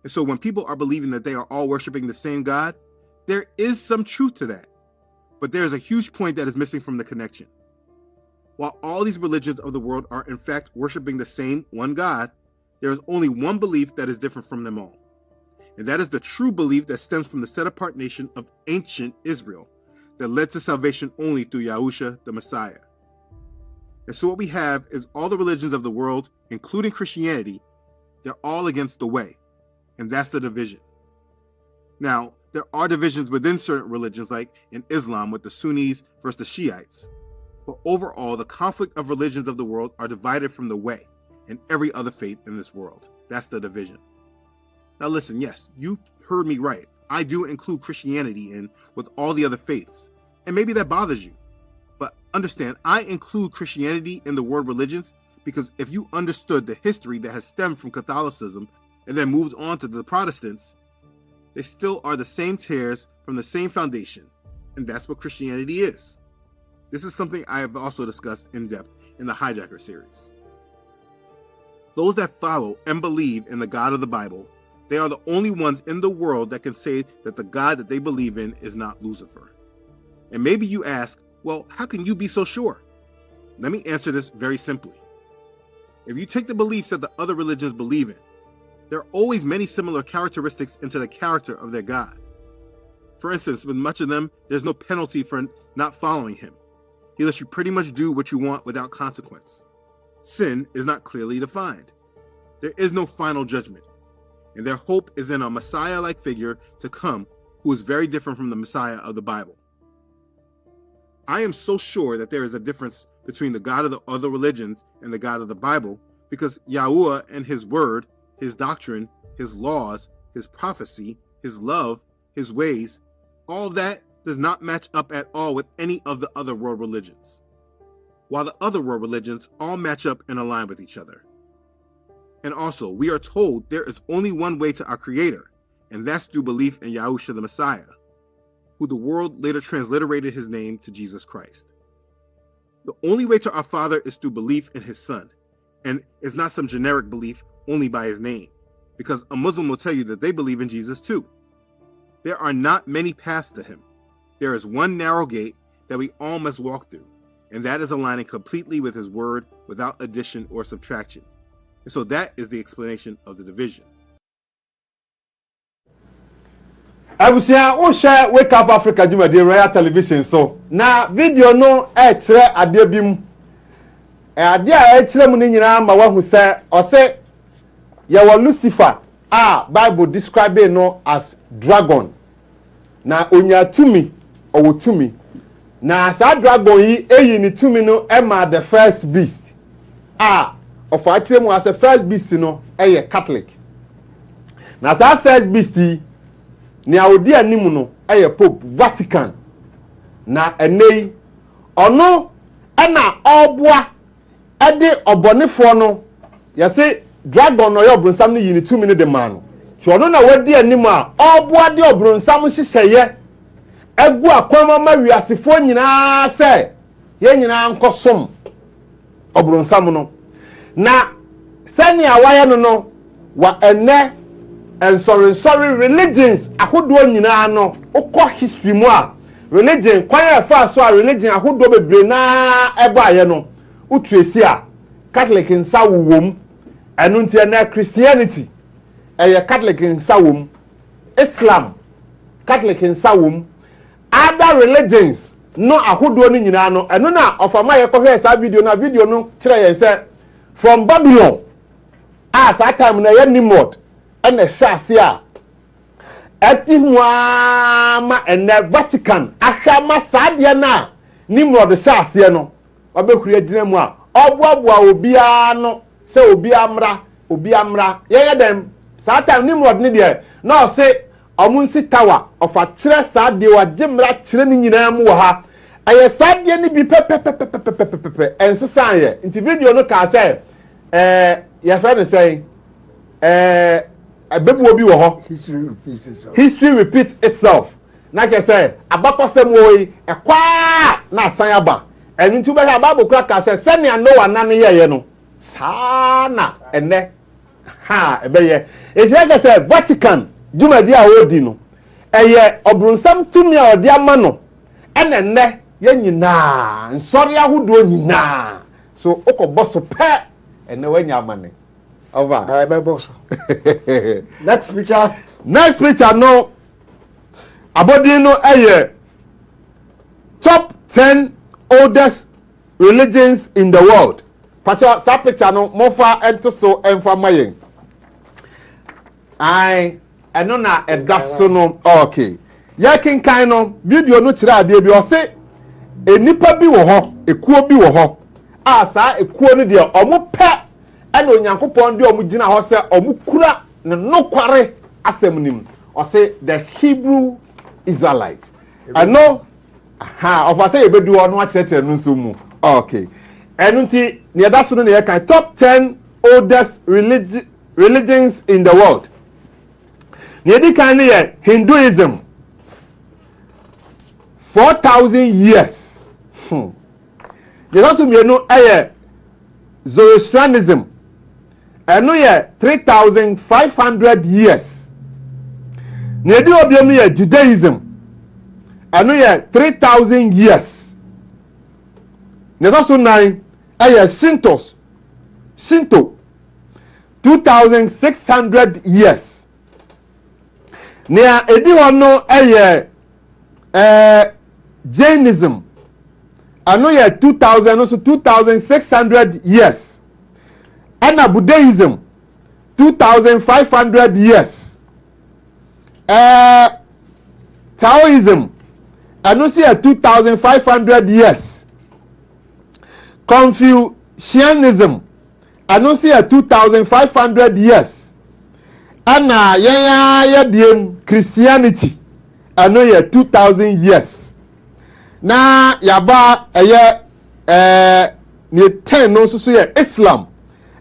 Speaker 9: And so when people are believing that they are all worshiping the same God, there is some truth to that. But there's a huge point that is missing from the connection. While all these religions of the world are in fact worshiping the same one God, there is only one belief that is different from them all. And that is the true belief that stems from the set-apart nation of ancient Israel that led to salvation only through Yahusha, the Messiah. And so what we have is all the religions of the world, including Christianity, they're all against the Way. And that's the division. Now, there are divisions within certain religions, like in Islam with the Sunnis versus the Shiites. But overall, the conflict of religions of the world are divided from the Way and every other faith in this world. That's the division. Now listen, yes, you heard me right. I do include Christianity in with all the other faiths. And maybe that bothers you. But understand, I include Christianity in the word religions because if you understood the history that has stemmed from Catholicism and then moved on to the Protestants, they still are the same tares from the same foundation. And that's what Christianity is. This is something I have also discussed in depth in the Hijacker series. those that follow and believe in the God of the Bible, they are the only ones in the world that can say that the God that they believe in is not Lucifer. And maybe you ask, well, how can you be so sure? Let me answer this very simply. If you take the beliefs that the other religions believe in, there are always many similar characteristics into the character of their God. For instance, with much of them, there's no penalty for not following him. He lets you pretty much do what you want without consequence. Sin is not clearly defined. There is no final judgment. And their hope is in a Messiah-like figure to come who is very different from the Messiah of the Bible. I am so sure that there is a difference between the God of the other religions and the God of the Bible because Yahuwah and his word, his doctrine, his laws, his prophecy, his love, his ways, all that does not match up at all with any of the other world religions, while the other world religions all match up and align with each other. And also, we are told there is only one way to our Creator, and that's through belief in Yahushua the Messiah, who the world later transliterated his name to Jesus Christ. The only way to our Father is through belief in his Son, and it's not some generic belief only by his name, because a Muslim will tell you that they believe in Jesus too. There are not many paths to him. There is one narrow gate that we all must walk through, and that is aligning completely with his word without addition or subtraction. And so that is the explanation of the division.
Speaker 2: Abusia o share Wake Up Africa Juma de Royal Television so na video no kire ade bim ade a kire mu ni nyina ma wa hu se o se ye wa Lucifer Bible describe no as dragon na onya tumi owo tumi na sa dragon yi eyi ni tumi no ema the first beast of akire mu as a first beast no Catholic na sa first beast ni awodi animu no Pope Vatican na enei ono na oboa ede obonefo no yase dragon no yo bronsam no yini 2 minute de man no so ono na wadi animu a oboa de obronsam hihye egu akwama ma wiasefo nyina se ye nyina nkosom obronsam no na sani awaye no wa ene and sorry religions ahodo nyina no ukọ history mu a religion kwanya fa so a religion ahodo bebre na ebo aye no utresi a Catholic nsa wowom enu ntia na Christianity Catholic nsa wom Islam Catholic nsa wom other religions no ahodo ni nyina no enu na ofama ye kohwe sa video no kire ye se from Babylon sa time na ye Nimrod and a shasia Etihuama and the Vatican Ashama Sadiana Nimrod the shasia no Wabekuri Jinamwa Obwabwa Obiano say Obiamra yeah them Satan Nimrod Nidia now say Omunsi Tower of a tres sadia Jimra training in Amuha I sadia ni be pepe and Sasaya into video no can say your friend is saying a baby will be history repeats itself. Like I say, about some way, a qua na sayaba. And into the Bible cracker says, send me a no one none here, no. Sana and ne ha a bay. It's like I said, Vatican, Juma dia Odino. A year obrunsam to me or dear mano. And then ne yen na and sorry I would do na. So Oko boss of pet and no when your money. Over. Next picture no Abodino top 10 oldest religions in the world. Pacha sa picture no mofa ento so emfa mayen. Eno na edaso no okay. Ya kinkan no video no kire ade bi o se enipa bi wo ho, ekuo bi wo ho. Sa ekuo no de omo pe and Onyankopon de omugina ho se omukura ne nokware asemnim o say the Hebrew Israelites I know of I say you bedu ono achete no so mu okay enunti ne eda so no ne kan top 10 oldest religions in the world ne di kan ne Hinduism 4,000 years There's also Zoroastrianism ɛno yɛ 3,500 years. Na edi obiom yɛ Judaism. Ɛno yɛ 3,000 years. Na ɛtɔ so 9 ɛyɛ Shinto 2,600 years. Na edi hɔ no ɛyɛ Jainism. Ɛno yɛ 2,000 also 2,600 years. Ɛna Buddhism 2,500 years. Taoism ɛno so yɛ 2,500 years. Confucianism ɛno so yɛ 2,500 years. Ɛna yɛdiem Christianity ɛno yɛ 2,000 years. Na yaba ɛyɛ ne 10 no nso so yɛ Islam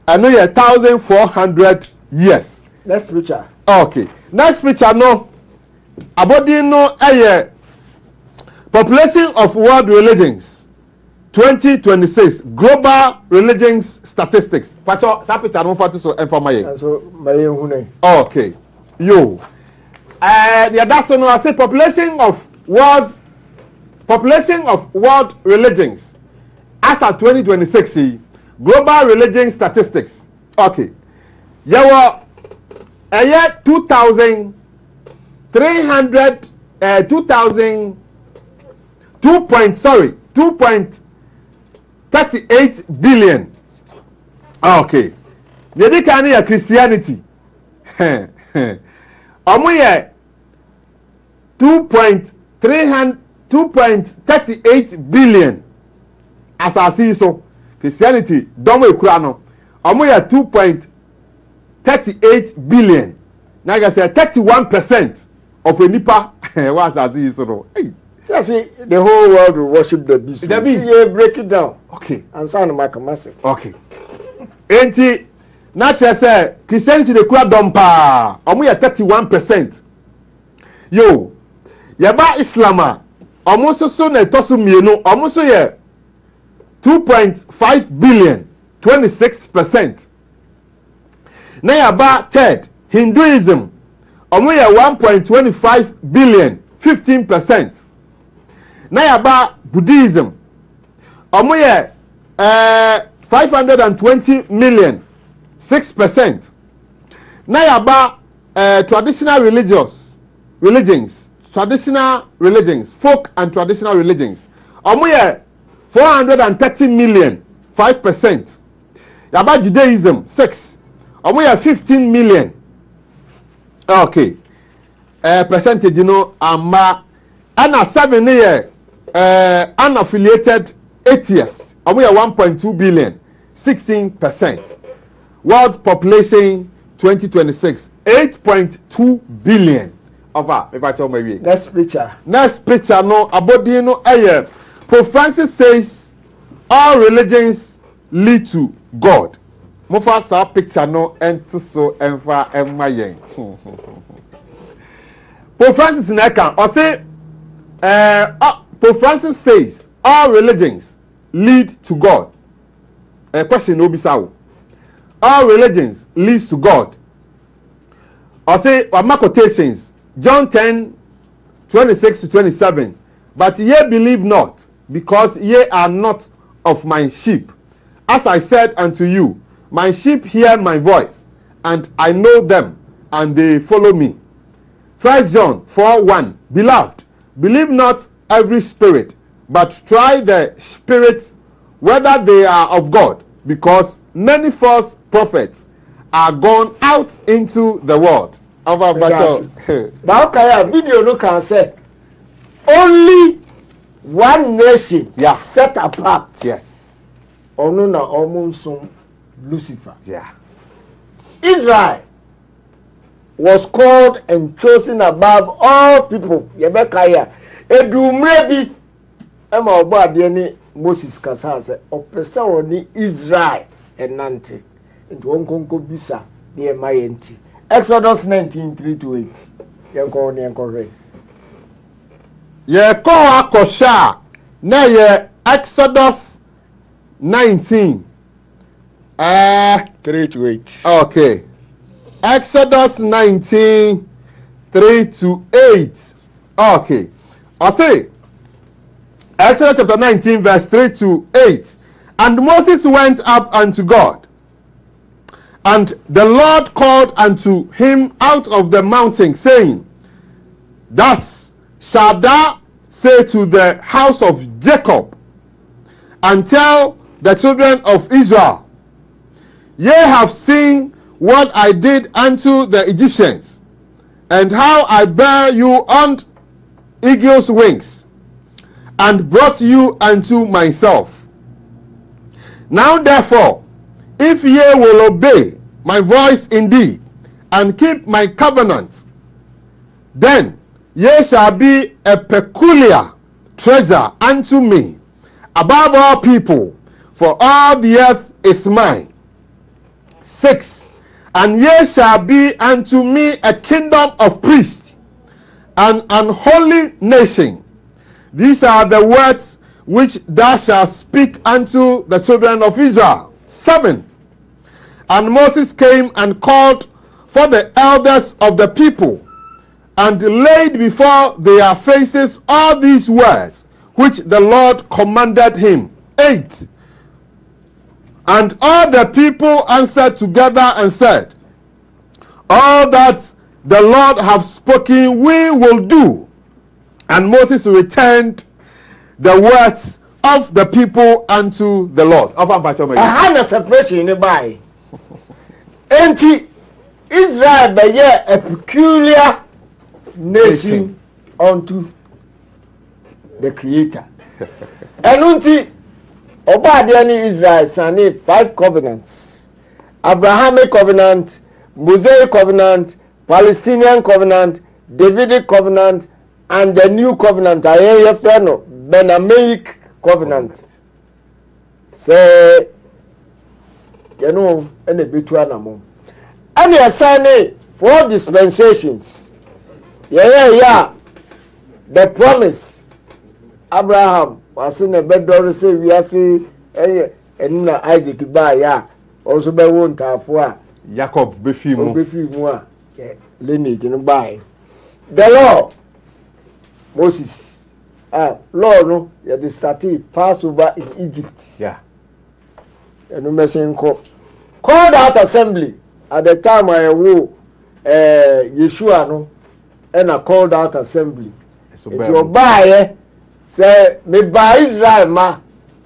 Speaker 2: ɛno yɛ 1,400 years.
Speaker 5: Next picture.
Speaker 2: Okay, next picture no abodin no ɛyɛ population of world religions 2026 global religions statistics. Pacho sa picture no fa to so informa ye.
Speaker 5: So maye hune.
Speaker 2: Okay, yo. That's no I say population of world religions as at 2026 global religion statistics. Okay, yawo 2.38 billion. Okay, the kind of Christianity omo ye 2.38 billion as I see so Christianity domo ekura no omo ye 2.38 billion. Now I say 31% of a nipa was as I see so no.
Speaker 5: You see, the whole world will worship the beast.
Speaker 2: The beast.
Speaker 5: You break it down.
Speaker 2: Okay.
Speaker 5: And sound like a massive.
Speaker 2: Okay. Enti na say Christianity the kura dompa. Omo ye 31%. Yo. Yaba Islam omo so na etosu mienu omo so ye 2.5 billion 26%. Na yaba third Hinduism omo ye 1.25 billion 15%. Na yaba Buddhism omo ye 520 million 6%. Na yaba traditional religions, folk and traditional religions omo ye 430 million 5%. Yaba Judaism 6 omo ye 15 million. Okay, percentage ama ana 7 ne unaffiliated atheists omo ye 1.2 billion 16%. World population 2026 8.2 billion. Over if I tell my way.
Speaker 5: Next picture
Speaker 2: No abodi no eye Pope Francis says all religions lead to God. Mofa sa picture no ent so enfa emma yen. Pope Francis neka o say Pope Francis says all religions lead to God. A question no bisawo. All religions lead to God. O say my quotations John 10:26-27. But ye believe not, because ye are not of my sheep. As I said unto you, my sheep hear my voice, and I know them, and they follow me. 1 John 4:1. Beloved, believe not every spirit, but try the spirits whether they are of God, because many false prophets are gone out into the world.
Speaker 5: But okay, video no can say only one nation set apart.
Speaker 2: Yes.
Speaker 5: Onu na omunsum Lucifer.
Speaker 2: Yeah.
Speaker 5: Israel was called and chosen above all people. Yebekaya edumre bi ema obo ade ni Moses kasa say opesa oni Israel enante. Nti wonkonko bisa de mayenti. Exodus 19:3-8. Yenko re.
Speaker 2: Ye ko akosha na ye Exodus 19
Speaker 5: 3 to 8.
Speaker 2: Okay. Exodus 19, 3 to 8. Okay. I say, Exodus chapter 19, verse 3 to 8. And Moses went up unto God, and the Lord called unto him out of the mountain, saying, Thus shalt thou say to the house of Jacob, and tell the children of Israel, Ye have seen what I did unto the Egyptians, and how I bare you on eagle's wings, and brought you unto myself. Now therefore, if ye will obey my voice indeed, and keep my covenant, then ye shall be a peculiar treasure unto me above all people, for all the earth is mine. 6. And ye shall be unto me a kingdom of priests, and an holy nation. These are the words which thou shalt speak unto the children of Israel. 7. And Moses came and called for the elders of the people, and laid before their faces all these words which the Lord commanded him. 8. And all the people answered together and said, All that the Lord have spoken we will do. And Moses returned the words of the people unto the Lord.
Speaker 5: I had a separation in the Bible. Enti Israel be a peculiar nation unto the Creator. And unti Obadiani Israel signed 5 covenants: Abrahamic covenant, Mosaic covenant, Palestinian covenant, Davidic covenant, and the new covenant, Benamic covenant. Say, you know, and a bit one among. And they assigned 4 dispensations. Yeah. The promise. Abraham was in a bedroom, say, we are saying, and Isaac by ya. Also, by one for
Speaker 2: Jacob
Speaker 5: Befimu, lineage in by. The law, Moses. Lord, no, you had started Passover in Egypt.
Speaker 2: Yeah.
Speaker 5: And the message called out assembly at the time I wore Yeshua, no, and I called out assembly. If you buy, say, me buy Israel, ma,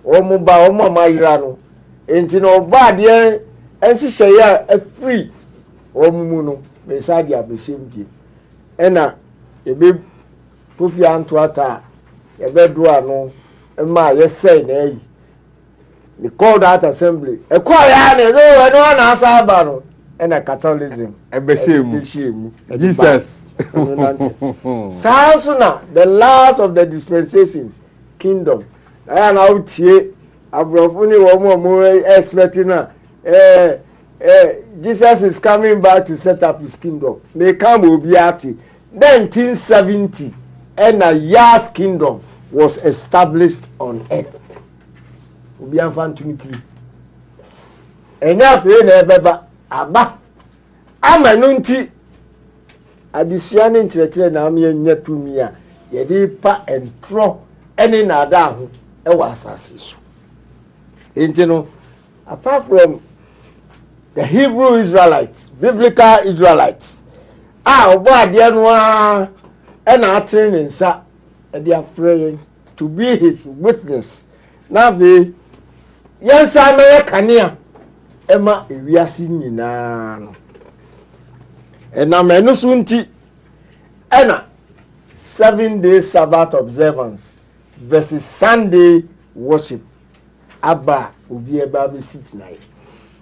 Speaker 5: or Muba, or Mama Irano, and you know, bad, yeah, and she say, yeah, a free, or Mumuno, Messadia, Bishimki, and a big Puffy Antuata. A bedroom, no, and my yes, say, nay. They called out assembly. A choir, no, and one answer about and a Catholicism.
Speaker 2: A bashim. Jesus.
Speaker 5: Sarsuna, the last of the dispensations, kingdom. I am out here. I've only one more expecting. Jesus is coming back to set up his kingdom. They come will be at 1970, and a Yah's kingdom was established on earth. Obi anfa ntumiti. Enya fe na ebeba aba. Amanu nti adisua ne nkyerɛkyerɛ na ame nya tumi a ye de pa entro ene na ada ho e wa asase so. Enti no, apart from the Hebrew Israelites, biblical Israelites, obo ade no a e na atere ne nsa e de afrɛ to be his witness. Na be yensa me kanea ema ewiase nyinaa no. Ena menu sunti ena 7-day Sabbath observance versus Sunday worship aba obi eba be sit na ye.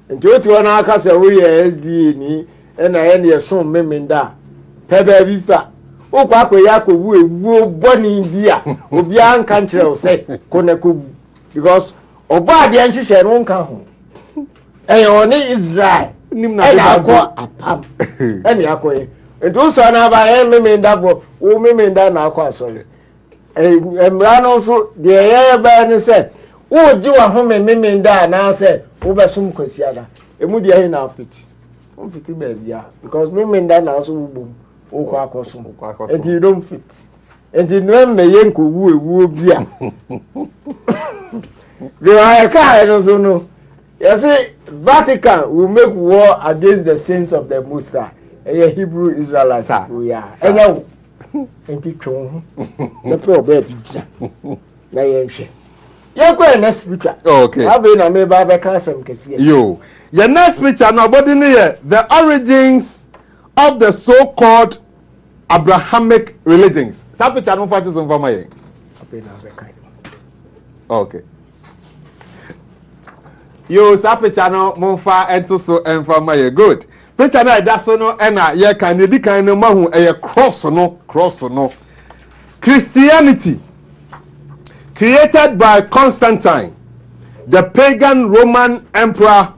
Speaker 5: Nti otu ona aka se wo ye SDA ni ena ye ne so memenda pebe bi fa okwa akoya akowu ewu boni bi a obi anka nkyerɛ wo se konakobu because oba de anhyehyɛ no nka ho oni Israel nim na akọ apam eni akọye nti so na ba memenda bo wo memenda na akọ asọre emra no so de ye ba ne se wo ji wa ho me da na say wo be sum kwasiada emu dia he na fit on fit be bia because me da na so wo bom wo kwa akoso and you don't fit and you know me yen ko wu bia they are kind of so no you see Vatican will make war against the sins of the Most High Hebrew Israelites we are and twon na pe oba bidira na yenhwe ye next picture
Speaker 2: okay
Speaker 5: have na me ba be kan sam kese
Speaker 2: yo your next picture na body ni the origins of the so-called Abrahamic religions. That picture no fight is on for my okay. Yo, that picture no monfa ento so for my good. Picture na that so no na ye kan di kan no mahu cross no. Christianity created by Constantine, the pagan Roman emperor,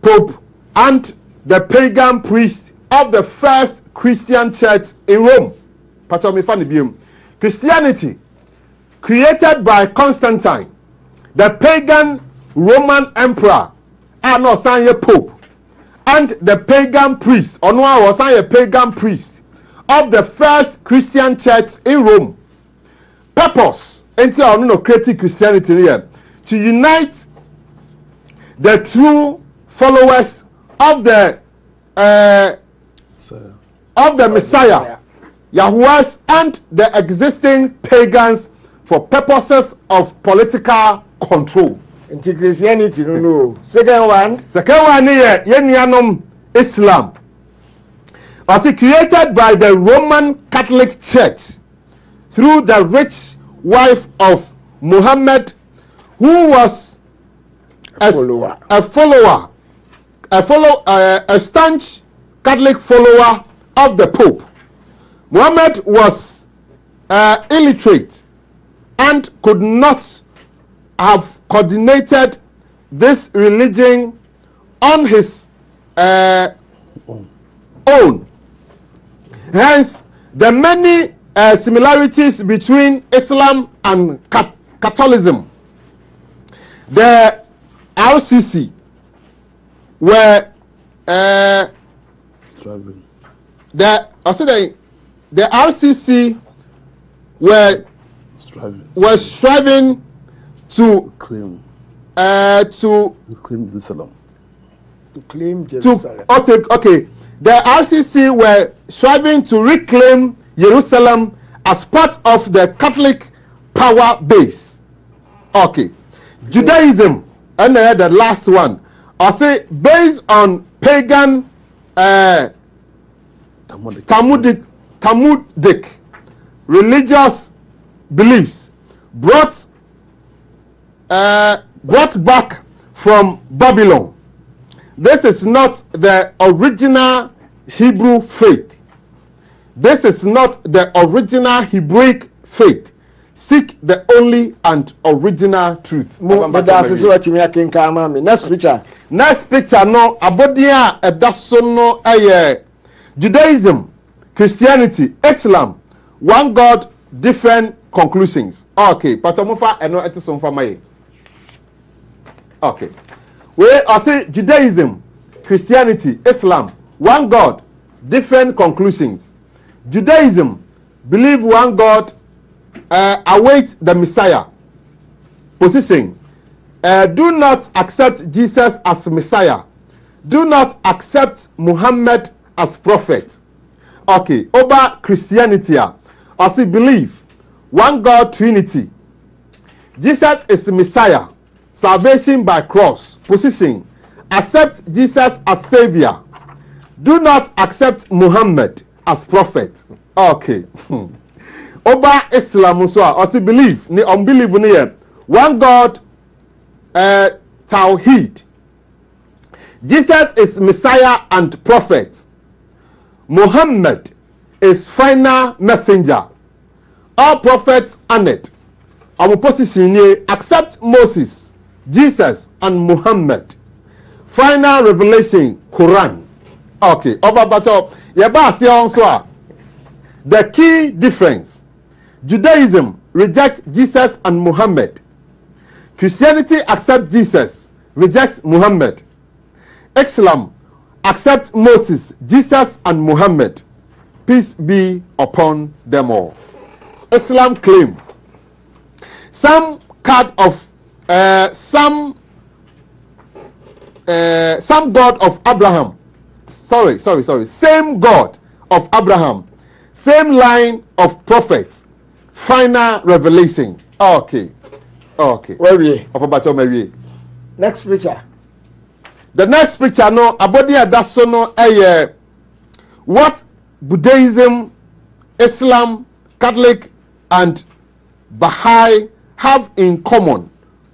Speaker 2: pope, and the pagan priest of the first Christian church in Rome. Christianity created by Constantine, the pagan Roman emperor, and also pope, and the pagan priest, or no, was a pagan priest of the first Christian church in Rome. Purpose into creating Christianity here to unite the true followers of the Messiah, Yahuwahs, and the existing pagans for purposes of political control.
Speaker 5: Into Christianity, no. Second one
Speaker 2: here, Yenianum Islam. Was created by the Roman Catholic Church through the rich wife of Muhammad, who was a staunch Catholic follower of the Pope. Muhammad was illiterate and could not have coordinated this religion on his own. Hence, the many similarities between Islam and Catholicism. The RCC were the RCC were striving to
Speaker 4: claim Jerusalem.
Speaker 5: To claim Jerusalem.
Speaker 2: Okay. The RCC were striving to reclaim Jerusalem as part of the Catholic power base. Okay. Judaism, and the last one, I say based on pagan Talmudic religious beliefs brought back from Babylon. This is not the original Hebrew faith. This is not the original Hebraic faith. Seek the only and original truth.
Speaker 5: Next picture.
Speaker 2: Next picture no abodia edasono Judaism, Christianity, Islam, one God, different conclusions. Okay, patomofa eno etison for my. Okay. We I say Judaism, Christianity, Islam, one God, different conclusions. Judaism, believe one God, await the Messiah. Position, do not accept Jesus as Messiah. Do not accept Muhammad as prophet. Okay, over Christianity, I say believe one God, Trinity. Jesus is Messiah. Salvation by cross. Position, accept Jesus as Savior. Do not accept Muhammad as prophet. Okay. Oba Islam so also believe ni unbelieve ni one God, Tawheed. Jesus is Messiah and prophet. Muhammad is final messenger. All prophets honored. Our position here accept Moses, Jesus, and Muhammad. Final revelation, Quran. Okay, over battle. The key difference: Judaism rejects Jesus and Muhammad. Christianity accepts Jesus, rejects Muhammad. Islam accepts Moses, Jesus, and Muhammad. Peace be upon them all. Islam claim some God of some God of Abraham. Same God of Abraham, same line of prophets. Final revelation. Okay.
Speaker 5: Where we?
Speaker 2: Next
Speaker 5: picture.
Speaker 2: The next picture no abodi adaso no what Buddhism, Islam, Catholic, and Baha'i have in common.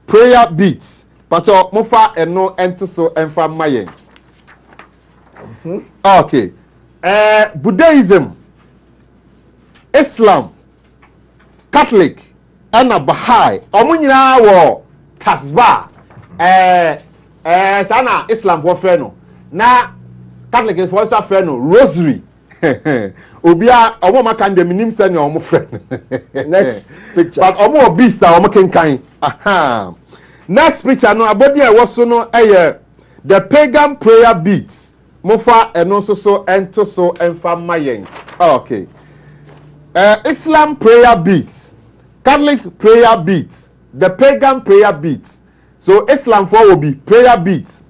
Speaker 2: Prayer beads. But mofa eno ento so emfa mayen. Okay. Buddhism, Islam, Catholic, and Baha'i. Omo nyina wo tasbah. Sana Islam wo fe no. Na Catholic for so fe no rosary. Obia omo maka ndem nim se ne omo fe.
Speaker 5: Next picture.
Speaker 2: But omo beast omo kenkan. Aha. Next picture no abodi e wo so no the pagan prayer beads. Mofa eno so ento so emfa mayen. Okay. Islam prayer beads, Catholic prayer beads, the pagan prayer beads. So Islam for will be prayer beads,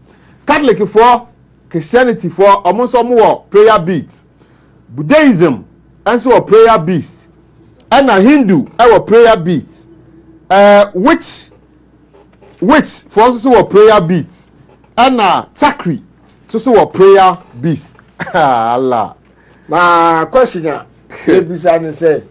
Speaker 2: Catholic for Christianity for almost more prayer beads, Buddhism and so prayer beads, and a Hindu our prayer beads. Which for also prayer beads, and a Chakri so prayer beads. Allah.
Speaker 5: My question. Ebisa say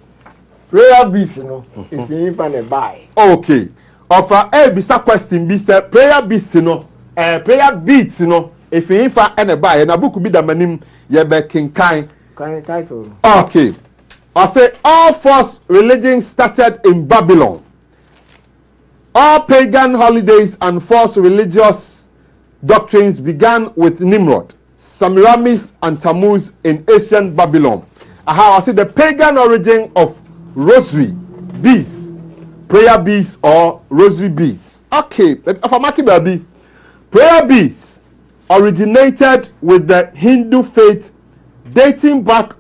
Speaker 5: prayer beats no if you find a buy.
Speaker 2: Okay. Offer ebisa question be say prayer beats no prayer beats no if you find a buy na book bi da manim ye be kinkan
Speaker 5: kind title.
Speaker 2: Okay. I say all false religions started in Babylon. All pagan holidays and false religious doctrines began with Nimrod, Semiramis, and Tammuz in ancient Babylon. I see the pagan origin of rosary beads, prayer beads or rosary beads. Okay, if I'm asking baby, prayer beads originated with the Hindu faith dating back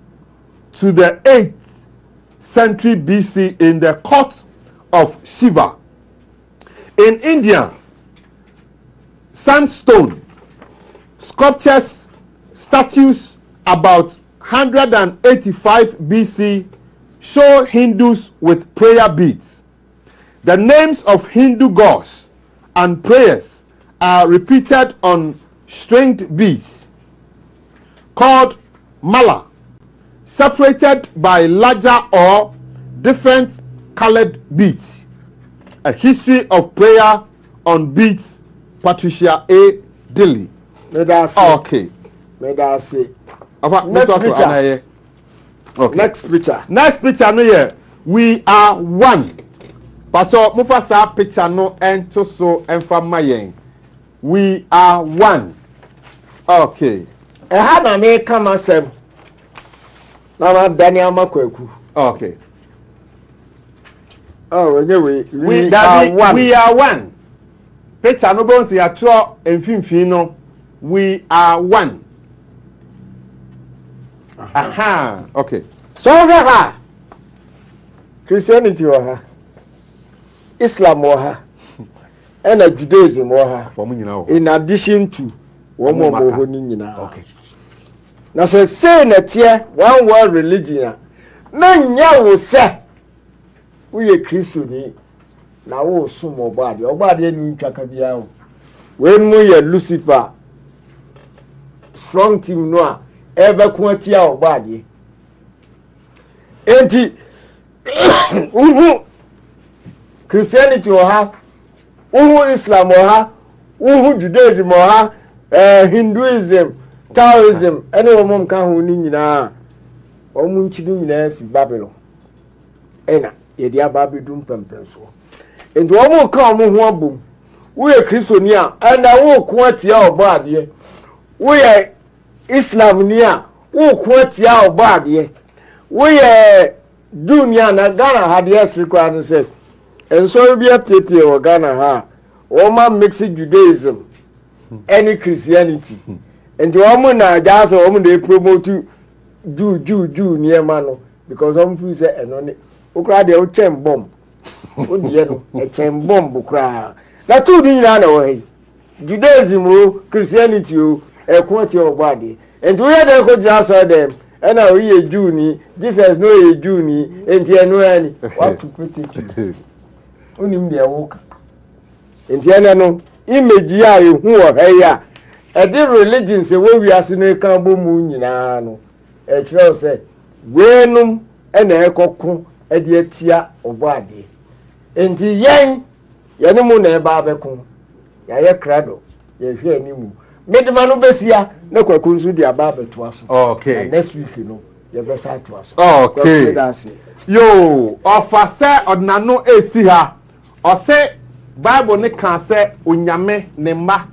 Speaker 2: to the 8th century BC in the court of Shiva. In India, sandstone sculptures, statues about 185 BC show Hindus with prayer beads. The names of Hindu gods and prayers are repeated on stringed beads called mala, separated by larger or different colored beads. A history of prayer on beads, Patricia A. Dilly. Okay. Next picture. Okay. Next picture no here. We are one. But mufasa picture no ento so emfa mayen. We are one. Okay.
Speaker 5: Na me kama sem. Na Daniel Makweku.
Speaker 2: Okay.
Speaker 5: Oh, anyway,
Speaker 2: we are one. We are one. Picture no bonsi atro emfimfin no. We are one. Aha. Okay.
Speaker 5: So ha. Christianity wa ha. Islam wa ha. And Judaism wa ha. In addition to one more nyina.
Speaker 2: Okay.
Speaker 5: Na say na tie one world religion. Na nya wo se. We ye Christian na wo sum obade. Obade ni ntwaka bia wo. When mu ye Lucifer strong team no a ebe kwatia obade. Enti Christianity o ha, Islam o ha, Judaism o ha, Hinduism, Taoism, any woman kan ho ni nyina. Omu nchidu nyina fi Babylon. Ena ye dia babedum pempem so. Enti omu kan omu ho abom. We Christian a, na wo kwatia obade. We Islam ni a, wo kwatia obade. We Dunia na Ghana had yes required and say, and so be a PP or Ghana ha Oma mixed Judaism, any Christianity. And to woman na just a woman they promote Jew near mano because I'm free say and on it. Ukra de ochem bomb. Odieno a chem bomb ukra. Na two din na way. Judaism Christianity a quantity of body. And we had a good just them. And now we a Jew ni Jesus no a Jew ni and he no any. What to put it? Unim dia woka. And he no image ya who or hey a the religion say we are seen can bo mu nyina no e kire say wenum e na ekoko e de atia obade enti yen yene mu na e ba bekon ya ye krado ye hwe animu medima no besia na kwaku nso de aba beto aso
Speaker 2: okay
Speaker 5: next week no ye be sa to aso
Speaker 2: okay yo ofa se odnano esi ha o se Bible ne kan se onyame ne ma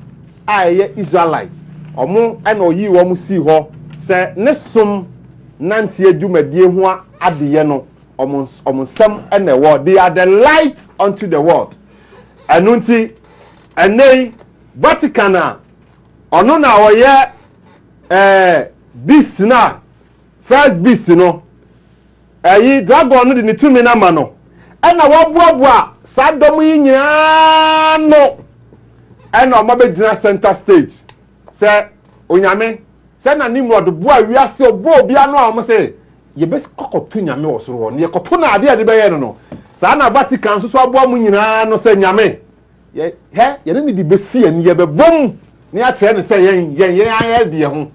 Speaker 2: aye Israelites omo na oyi wo mu si ho se ne som nante adwumadie ho adeye no omo sam na wo they are the light unto the world anunti enei Vatican ono na oye beast na first beast no ayi dragon no de ne tumi na ma no na wo boaboa sadom yi nyina no and no mabe gina center stage say onyame say na Nimrod bo a wiase obo bia no a mo say ye be kokotu nyame osoro ne yekoto na ade ade be ye no sa na Vatican so abo mu nyina no say nyame ye ye ne di besi ani ye be bom ne a kire ne say yen aye de ho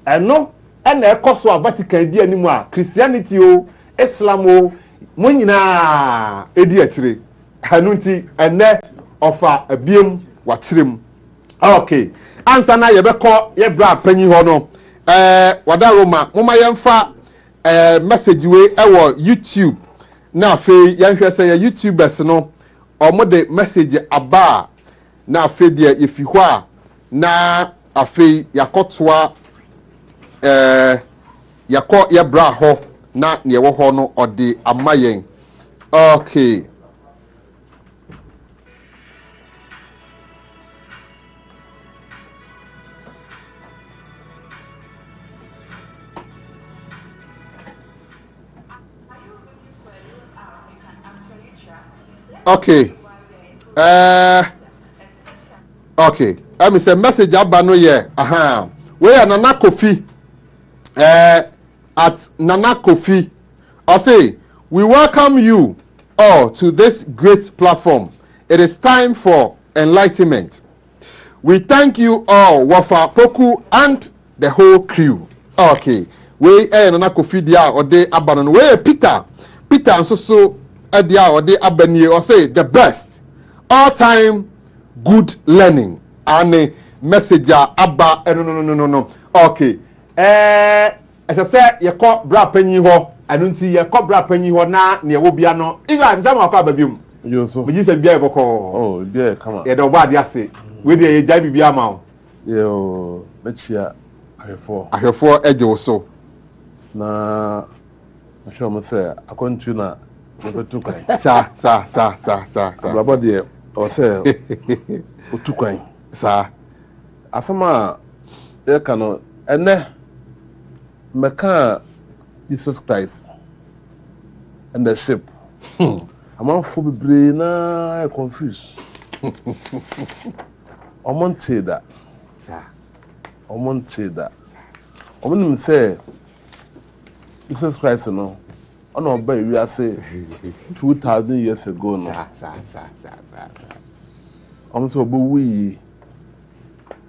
Speaker 2: eno na ekoso a Vatican di ani mu a Christianity o Islam o mo nyina edi akire hanunti ene ofa abiem wachirem okay ansa na yebekọ yebra panyi ho no wada roma moma yemfa message we ewo YouTube na afi yenhwe se ya YouTubers no omode message aba na afi de ifi hɔ a na afi yakotoa yakọ yebra ho na ne wo ho no ode amayen okay okay okay I say message abano ye we are Nana Kofi at Nana Kofi I say we welcome you all to this great platform. It is time for enlightenment. We thank you all Wafa Poku and the whole crew. Okay we Nana Kofi dia ode abano we Peter and so Edia or the Abani or say the best all time good learning and a messenger abba no okay as I said you call bra penny ho anunti you call bra penny ho na ne wo bia no England sam akwa babium yo so we say bia boko oh bia come on ye do ba dia say we dey ye jai bibia ma o yo mechia ahefo eje wo so na show me say akontu na otukwan sa brabo de o say otukwan sa afama e kanu ene meka Jesus Christ and the ship among for be na confused omonte da omonim say Jesus Christ no ono ba we are say 2000 years ago no so obo wi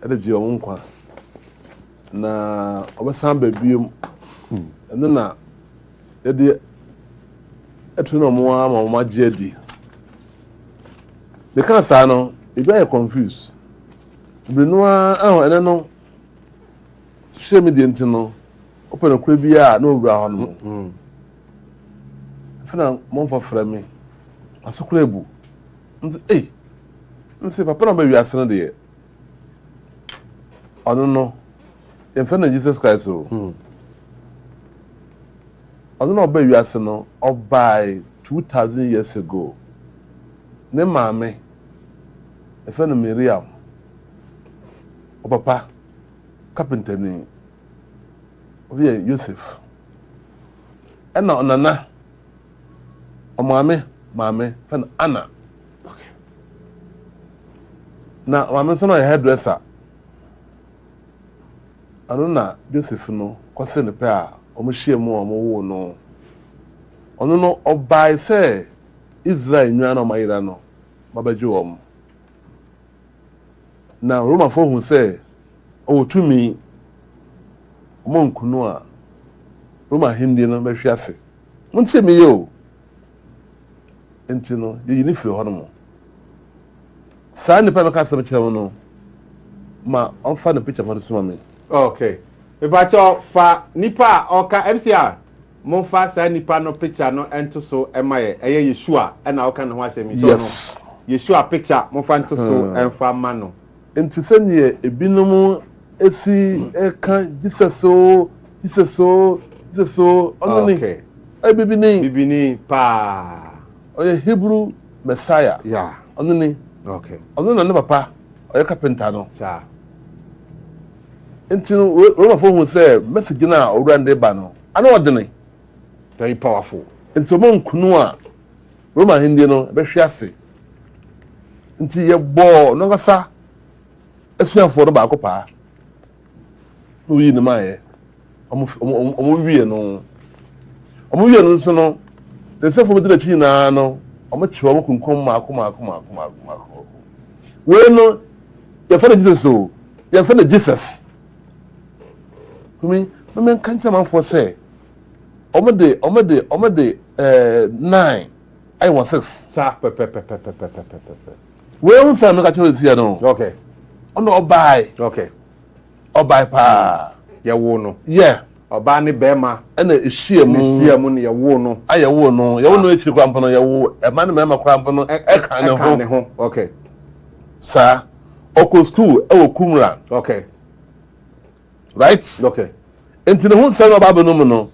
Speaker 2: e de onkwa na obasan ba biom eno na e de etu no mo ama mo magye di the cancer no e be confused brenua ene no social media ntino open kwa bia na owura ho no fina mo fa fra me asokura ebu nti nti papa na ba wi asene de ono no yemfa na Jesus Christ o ono no ba wi asene no by 2000 years ago ne maame
Speaker 4: a friend of Miriam, or Papa, carpenter name, via Yusuf. And now Nana, or Mammy, friend Anna. Okay. Now, Mamma's not a hairdresser. I don't know, Joseph, no, concern the pair, or Monsieur more, no. I don't know, or by say, Israel, no, my no, Baba Joam. Now, Roma for who say, oh, to me, Monk Noa, Roma Hindi, no, Meshiasi. Won't say me, yo. And you know, you need for honor. Sign the paper cemetery, no. Ma, I'll find a picture for this woman.
Speaker 2: Okay. Mebacho fa nipa oka MCR. Mo fa sa nipa no picture no ento so emaye eye Yeshua e na oka no ho asemi so no. Yeshua picture mo fa ento so emfa ma no.
Speaker 4: Enti senye ebinom esi eka Jesus ononi.
Speaker 2: Okay.
Speaker 4: Bibini
Speaker 2: pa.
Speaker 4: Oye Hebrew Messiah.
Speaker 2: Yeah.
Speaker 4: Ononi.
Speaker 2: Okay.
Speaker 4: Ononi na papa oye carpenter no.
Speaker 2: Sir.
Speaker 4: Until Roma for who say message now or run the banner. I know what the
Speaker 2: very powerful.
Speaker 4: And so Mon Kunua Roma Indiano, Beshiasi. Until your ball, no sa. A swim for the Bacopa. Who in the Maya? Omovia no. Omovia no sono. The self of the China no. How much you can come. Well, no, your father Jesus so. Your father Jesus. Me can't man for say. Omede 9. I was 6.
Speaker 2: Sir,
Speaker 4: Where was I not here no?
Speaker 2: Okay.
Speaker 4: On no buy.
Speaker 2: Okay.
Speaker 4: Buy pa.
Speaker 2: Ya wo no.
Speaker 4: Yeah.
Speaker 2: Oba ni bema.
Speaker 4: And a share mu
Speaker 2: ni ya wo no.
Speaker 4: Aya wo no. Ya wo no echi kwampo no ya wo. E man me ma kwampo no e kan ne ho.
Speaker 2: Okay.
Speaker 4: Sir. Oko school e wo Kumra.
Speaker 2: Okay.
Speaker 4: Right?
Speaker 2: Okay.
Speaker 4: Enti ne ho nsɛ no Bible no mu no.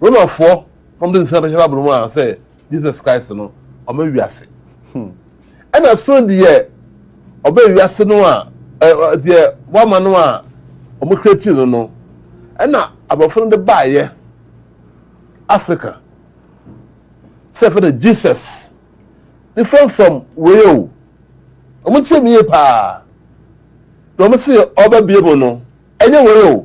Speaker 4: Roma 4 from the nsɛ no Bible no say Jesus Christ no ɔma wiase. Ɛna so de ɔba wiase no a de wama no a ɔmo create no. Ɛna abɔfo no de baayɛ Africa. Say for the Jesus. Different from where ɔmo tie me pa. Ɔmo say ɔba biebo no. Enye where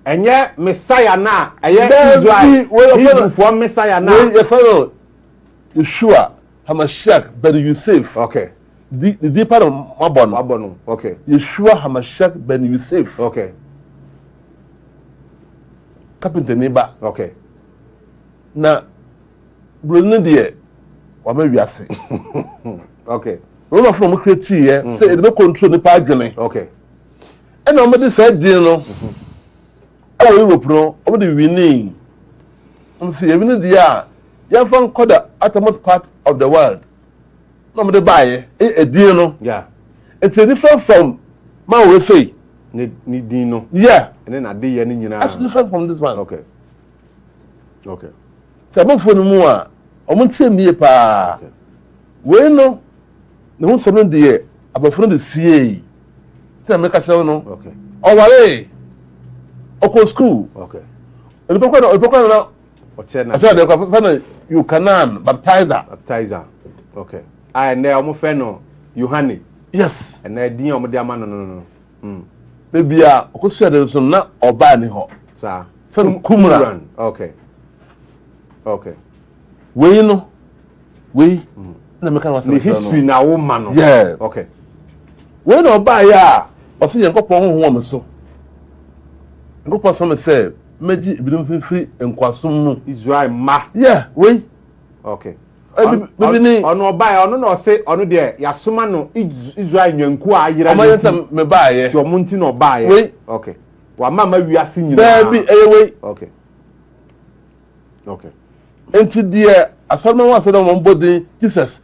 Speaker 2: enye Messiah na eye Israel for Messiah na
Speaker 4: you follow Yeshua Hamashiach but you safe.
Speaker 2: Okay.
Speaker 4: The deeper Mabon.
Speaker 2: Okay.
Speaker 4: Yeshua Hamashiach ben you safe.
Speaker 2: Okay.
Speaker 4: Carpenter neighbor.
Speaker 2: Okay.
Speaker 4: Na Bruno dear wame wiase.
Speaker 2: Okay.
Speaker 4: Roma from create here say it no control the adwene.
Speaker 2: Okay.
Speaker 4: And nobody said dear no. Oh, Europe no, over the winning. See, even the you found the uttermost part of the world. Nobody buy a deal no.
Speaker 2: Yeah.
Speaker 4: It's a different from man will say.
Speaker 2: Ni dino.
Speaker 4: Yeah.
Speaker 2: And then a day any
Speaker 4: that's different from this one.
Speaker 2: Okay. Okay.
Speaker 4: So I'm for the more. I'm going to say me pa. We no. The one seven day about from the CA. Tell me catch no.
Speaker 2: Okay.
Speaker 4: Oh wale. Oko school.
Speaker 2: Okay.
Speaker 4: You can
Speaker 2: baptizer. Okay. I ne omo fe no Yohane.
Speaker 4: Yes.
Speaker 2: And na din omo de ama no.
Speaker 4: Baby a okosu ade so na oba ni ho.
Speaker 2: Sir.
Speaker 4: Fen Kumra.
Speaker 2: Okay. Okay.
Speaker 4: We no. We na me kan
Speaker 2: the history na wo ma no.
Speaker 4: Yeah.
Speaker 2: Okay.
Speaker 4: We no oba ya o se yankopon ho me so. Yankopon so me say meji bidum fifi enkwasum mu
Speaker 2: Israel ma.
Speaker 4: Yeah, we.
Speaker 2: Okay.
Speaker 4: Baby ni
Speaker 2: ono oba ono no say ono de yasoma no Israel nyanku a yira.
Speaker 4: O ma yesa me ba ye.
Speaker 2: Ti omo nti no oba ye.
Speaker 4: We.
Speaker 2: Okay. Wa mama wiase nyina.
Speaker 4: Baby we.
Speaker 2: Okay. Okay.
Speaker 4: Enti die asoma wa say no mbodi Jesus.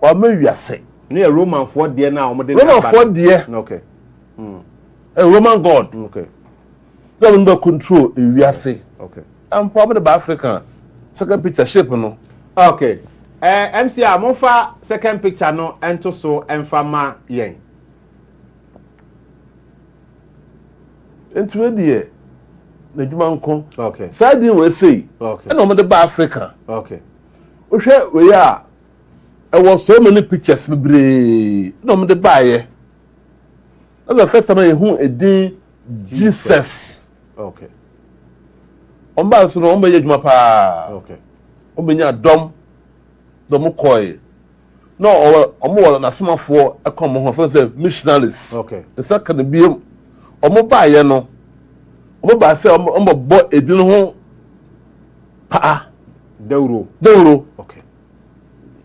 Speaker 4: Wa ma wiase.
Speaker 2: Ne Roman for de na omo de
Speaker 4: Roman for de.
Speaker 2: Okay.
Speaker 4: A Roman God.
Speaker 2: Okay.
Speaker 4: They will not control in wiase.
Speaker 2: Okay.
Speaker 4: I'm probably the African. Second picture shape no.
Speaker 2: Okay. MC a mofa second picture no ento so emfa ma yen.
Speaker 4: Ento die na djuma nko.
Speaker 2: Okay.
Speaker 4: Side we say.
Speaker 2: Okay.
Speaker 4: And no ba Africa.
Speaker 2: Okay.
Speaker 4: We hwe we ya there was so many pictures bebre. No me de ba ye. That's the first time I who a day Jesus.
Speaker 2: Okay.
Speaker 4: Omba so no omba ye djuma pa.
Speaker 2: Okay.
Speaker 4: Ombenya dom koi. No omo na somafo e come ho for say missionaries.
Speaker 2: Okay.
Speaker 4: The second be omo ba ye no. Omo ba say omo bo edin ho pa
Speaker 2: Deuro.
Speaker 4: Okay.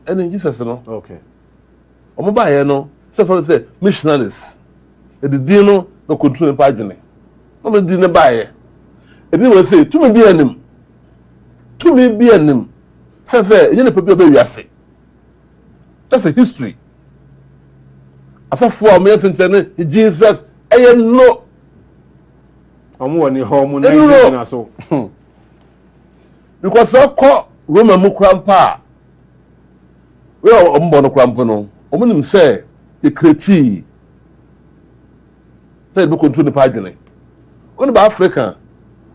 Speaker 4: And in Jesus no.
Speaker 2: Okay.
Speaker 4: Omo ba ye no say missionaries. E di no no control pa adwene. Omo di ne ba ye. E di we say to me bi anim. Say you know people be wiase. That's a history. Asa for me sentene Jesus no.
Speaker 2: Omo woni ho mu na so.
Speaker 4: Because so call Roman mu krampa. We ombo no krampo no. Omo nim say e kreti. Say be control the pagine. On ba Africa.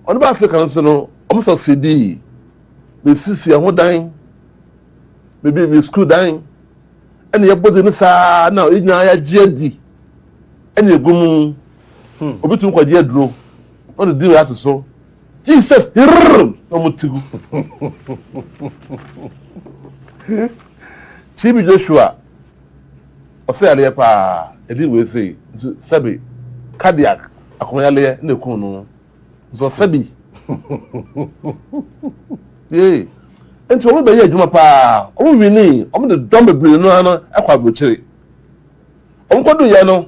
Speaker 4: On ba Africa no omo so cedi. Me sisi ho dan. Me be school dan. And your body no sa now ina ya jedi. And you go obitum kwa je duro. On the deal that so. Jesus no mutigu. TB Joshua. O say ale pa edi we say sabi cardiac akoyale na ekun no. So sabi. Yeah. Enti omo be ye adwuma pa omo wini omo de dom bebre no ano akwa bochire omo kodu ye no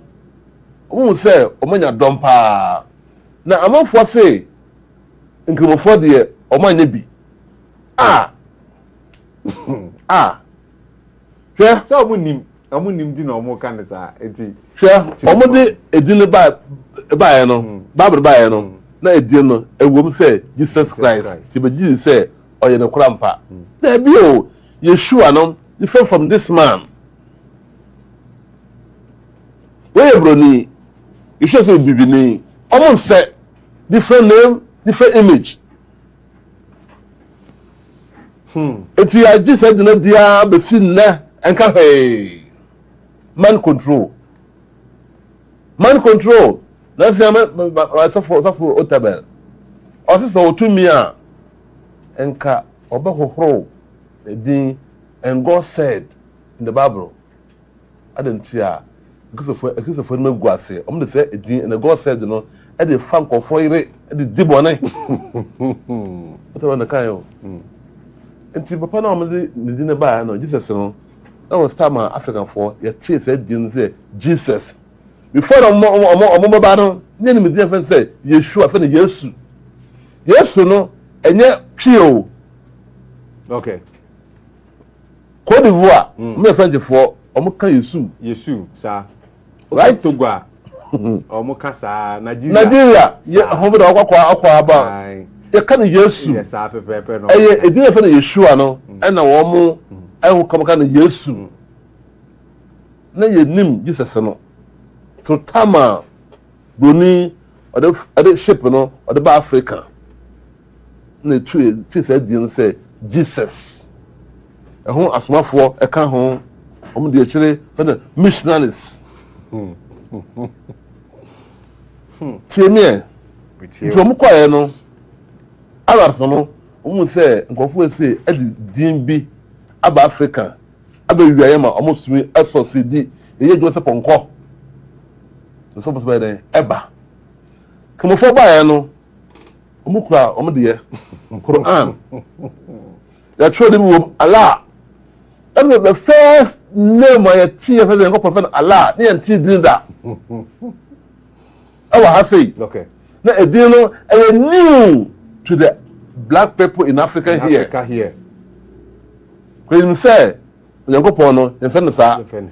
Speaker 4: omo se omo nya dom pa na amanfo se nkrimofo de omo anya bi hwe
Speaker 2: So omo nim di na omo kan sa enti
Speaker 4: hwe omo de edin ba ye no bible ba ye no na edin no ewom se Jesus Christ ti be Jesus say or in a crampa. There be Yeshua no different from this man. Where brony, you should say bibini. Almost say different name, different image. It's your just said no dia be seen na and hey. Man control. That's for Otabel. Also to me enka obahohoro edin and God said in the Bible adentia because of no guase dey say edin and God said no e dey fan kofo ire e dey dibone what about the kayo enti papa na dey edin ba no Jesus no that was time African for your tears edin say Jesus before omo ba no nye ni medin fan say Yeshua fa na Yesu no enye pio.
Speaker 2: Okay.
Speaker 4: Côte d'Ivoire, me French for omo kan Yesu sa.
Speaker 2: Right to gwa. Omo kan sa
Speaker 4: Nigeria, ye hobo da akwa aba. Ye kan Yesu.
Speaker 2: Yes, sa pepe no.
Speaker 4: Edin fa na Yeshua no, e na wo mo e kam kan Yesu. Na ye nim Jesus no. To tama boni ode ship no, ode ba Africa. Na tu say say Jesus. E ho asmafo e ka ho omo de akire for the missionaries. Tiemie. Jomo kwae no. Arabs no omo say nkofo say e din bi aba Africa. Aba wiaye ma omo sumi esosidi. Eye jo se ponko. So so by then eba. Kemofo ba no omukura omdiye Quran ya trade mu Allah and the first name I see the prophet Allah ni anti dinda awa hasi
Speaker 2: okay
Speaker 4: na edino new to the black people in Africa here when say Yankopon no en fen sa
Speaker 2: okay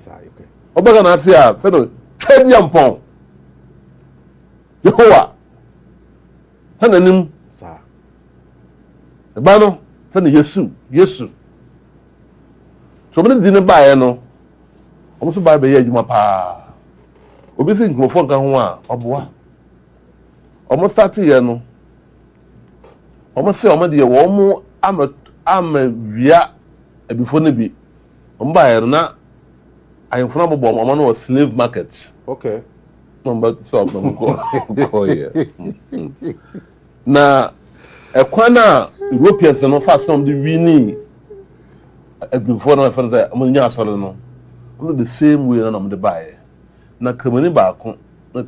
Speaker 4: obaga na ase a fe no trade yampon Yehowa hananim sa bano fana Yesu so me di ne bae no omo so bae be ye adwuma pa obi se nkrofo nka ho a oboa omo start ye no omo se omo de wo mo ama wia ebifo ne bi omo bae na ayefuna bobo omo no slave market.
Speaker 2: Okay.
Speaker 4: Number stop go here. Na ekwana Europeans no fast from the winning before no friends say am nya asole no the same way na am dey buy na kamani ba ko na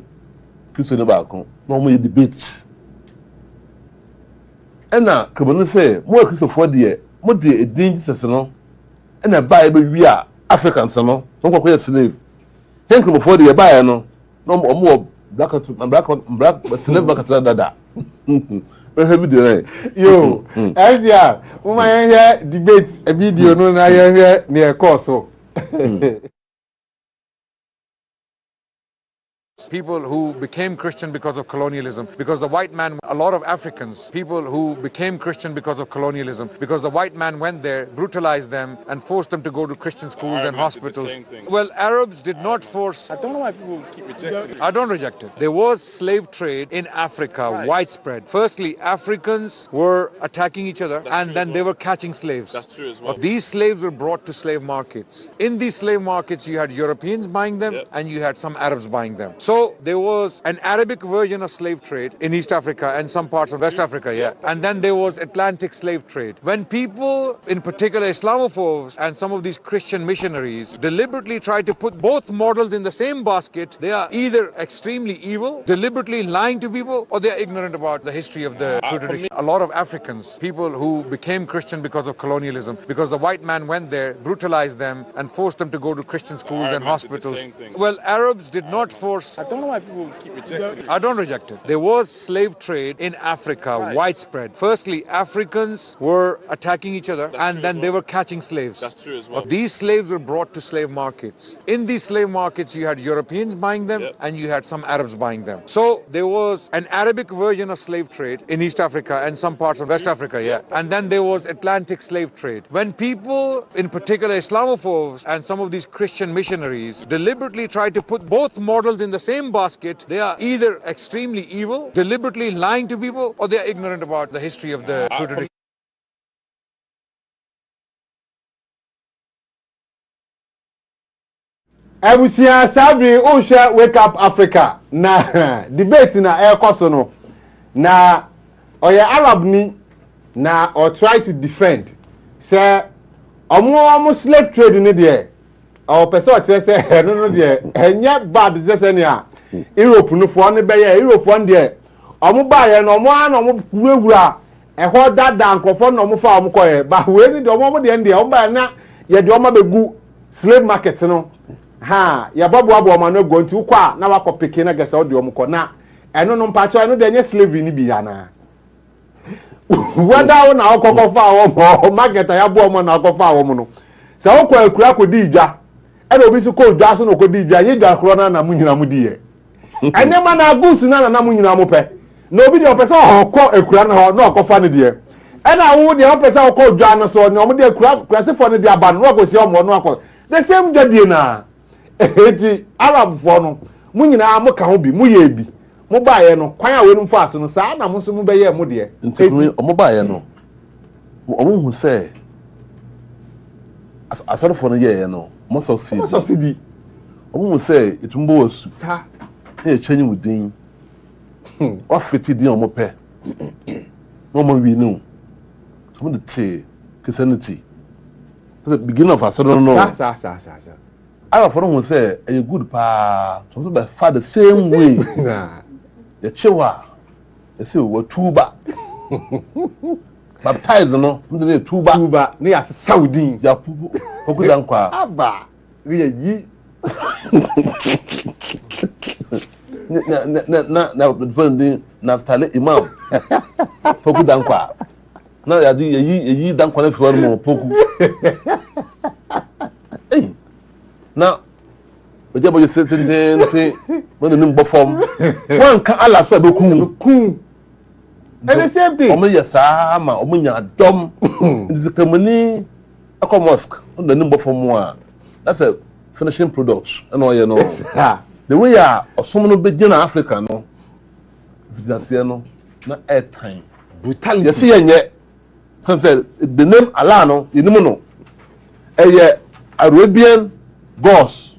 Speaker 4: kiso ne ba ko na mo debate ena kamani say mo kiso for there mo dey edin Jesus no ena buy be wi a Africans no so ko slave think before there buy no no black slave market dada
Speaker 2: yo Asia woman here debate a video no na here near course so
Speaker 12: people who became Christian because of colonialism, because the white man, a lot of Africans, people who became Christian because of colonialism, because the white man went there, brutalized them, and forced them to go to Christian schools and hospitals. Well, Arabs did not force. I don't know why people keep rejecting it. I don't reject it. There was slave trade in Africa, widespread. Firstly, Africans were attacking each other, and then they were catching slaves. That's true as well. These slaves were brought to slave markets. In these slave markets, you had Europeans buying them, and you had some Arabs buying them. So there was an Arabic version of slave trade in East Africa and some parts of West Africa, and then there was Atlantic slave trade. When people, in particular Islamophobes and some of these Christian missionaries, deliberately try to put both models in the same basket, they are either extremely evil, deliberately lying to people, or they are ignorant about the history of the tradition. A lot of Africans, people who became Christian because of colonialism, because the white man went there, brutalized them, and forced them to go to Christian schools and hospitals. Well, Arabs did not force. I don't know why people keep rejecting it. I don't reject it. There was slave trade in Africa, widespread. Firstly, Africans were attacking each other, and then they were catching slaves. That's true as well. These slaves were brought to slave markets. In these slave markets, you had Europeans buying them, and you had some Arabs buying them. So there was an Arabic version of slave trade in East Africa and some parts of West Africa, and then there was Atlantic slave trade. When people, in particular Islamophobes and some of these Christian missionaries, deliberately tried to put both models in the same basket, they are either extremely evil, deliberately lying to people, or they are ignorant about the history of the tradition.
Speaker 2: Abusia Sabri Osha Wake Up Africa na debate na air course no na oya Arab ni na or try to defend say omo slave trade ni there or person say no there enya bad say ne a Europe no for ne be Europe for there omo ba ye no omo an omo wuwura e ho dada nkofo no omo fa omo koye ba we ni de omo de ndie omo ba na ye de omo begu slave market no ha ya babu abu omo no go nti ukwa na wakopeke na gese ode omo ko na eno no mpacho eno de nye slavery ni bi ya na wada na okoko fa omo market ya bu omo na okoko fa omo no se okwa akura ko di dwa e na obi su ko dwa so no ko di dwa ye dwa kro na munyina mu di ye ene ma na agusu na munyina mu pe na obi de opesa okọ akura na ho na okofa ne de e na wo de opesa okọ dwa no so na omo de akura se fo ne de aba no ko si omo no akọ the same dwa na eti Arab fo no munyina mo ka ho bi mu ye bi mo ba ye no kwan a we no fa so no sa na mo so mu be ye mo de
Speaker 4: enti omo ba ye no omo hu se asoro fo no ye no mo so sidi omo hu se etumbo wasu sa e chenyi mudin o fiti din omo pe no mo wi no so mo de te Christianity the beginning of asoro no
Speaker 2: sa
Speaker 4: I for who say a good pa so by far the same way the chewa you see we tuba baptize no the tuba
Speaker 2: na ya Saudi
Speaker 4: ya poku dan kwa
Speaker 2: aba ri yi
Speaker 4: na defending naftale imam poku dan kwa na ya di yi dan kwa na fi mo poku na oje boje setente when nim bofom wan kan ala so be kun
Speaker 2: and the same thing
Speaker 4: o me yesa ma o me nya dom nzikamani akɔ mosque on the number for more that's a finishing product and all you know the way someone be in Africa no business no na airtime
Speaker 2: brutality
Speaker 4: you see yenye since the name Allah no you know Arabian boss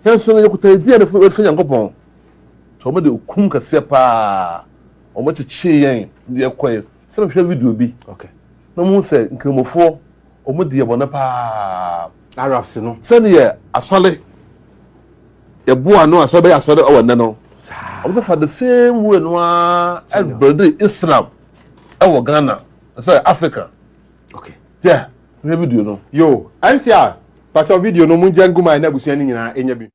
Speaker 4: henso no yakuta idea de fi Nyankopɔn so mo de okum kase pa o mo chichi yen de ekoy se me hwɛ video bi
Speaker 2: okay
Speaker 4: na mo se nkramofo o mo de yebɔ na pa
Speaker 2: Arabs no
Speaker 4: se ne ye asole ye boa no asole be asole o wonne no o mo for the same way no everybody Islam e wo Ghana say Africa
Speaker 2: okay
Speaker 4: yeah we video no
Speaker 2: yo MCR patch of video no munja nguma na busua ni nyina enya bi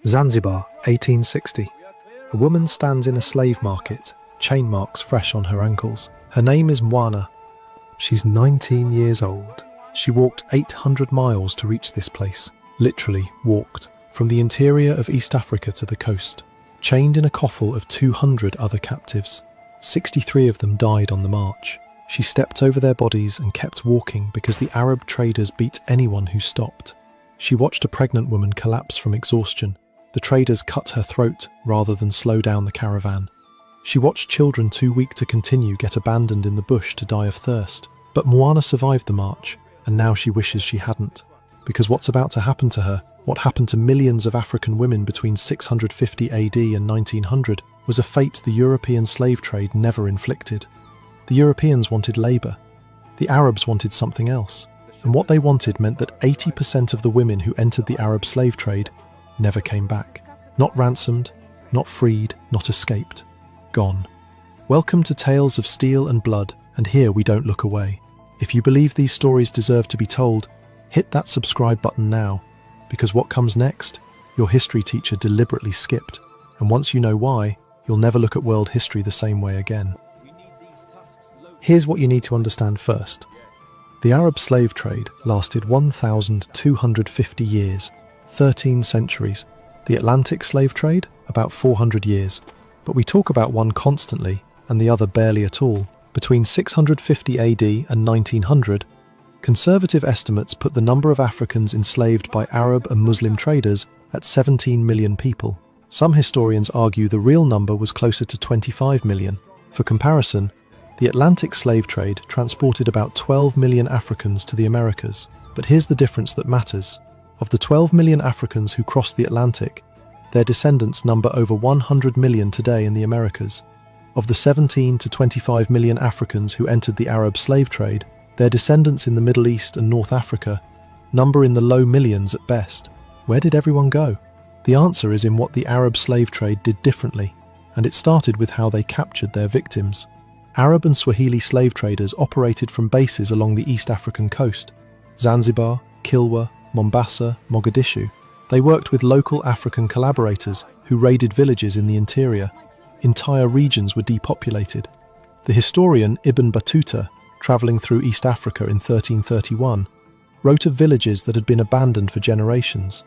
Speaker 13: Zanzibar, 1860. A woman stands in a slave market, chain marks fresh on her ankles. Her name is Mwana. She's 19 years old. She walked 800 miles to reach this place. Literally walked. From the interior of East Africa to the coast. Chained in a coffle of 200 other captives. 63 of them died on the march. She stepped over their bodies and kept walking because the Arab traders beat anyone who stopped. She watched a pregnant woman collapse from exhaustion. The traders cut her throat rather than slow down the caravan. She watched children too weak to continue get abandoned in the bush to die of thirst. But Mwana survived the march, and now she wishes she hadn't. Because what's about to happen to her, what happened to millions of African women between 650 AD and 1900, was a fate the European slave trade never inflicted. The Europeans wanted labour. The Arabs wanted something else. And what they wanted meant that 80% of the women who entered the Arab slave trade never came back. Not ransomed, not freed, not escaped. Gone. Welcome to Tales of Steel and Blood, and here we don't look away. If you believe these stories deserve to be told, hit that subscribe button now, because what comes next, your history teacher deliberately skipped, and once you know why, you'll never look at world history the same way again. Here's what you need to understand first. The Arab slave trade lasted 1,250 years, 13 centuries. The Atlantic slave trade, about 400 years. But we talk about one constantly and the other barely at all. Between 650 AD and 1900, conservative estimates put the number of Africans enslaved by Arab and Muslim traders at 17 million people. Some historians argue the real number was closer to 25 million. For comparison, the Atlantic slave trade transported about 12 million Africans to the Americas. But here's the difference that matters. Of the 12 million Africans who crossed the Atlantic, their descendants number over 100 million today in the Americas. Of the 17 to 25 million Africans who entered the Arab slave trade, their descendants in the Middle East and North Africa number in the low millions at best. Where did everyone go? The answer is in what the Arab slave trade did differently, and it started with how they captured their victims. Arab and Swahili slave traders operated from bases along the East African coast, Zanzibar, Kilwa, Mombasa, Mogadishu. They worked with local African collaborators who raided villages in the interior. Entire regions were depopulated. The historian Ibn Battuta, travelling through East Africa in 1331, wrote of villages that had been abandoned for generations.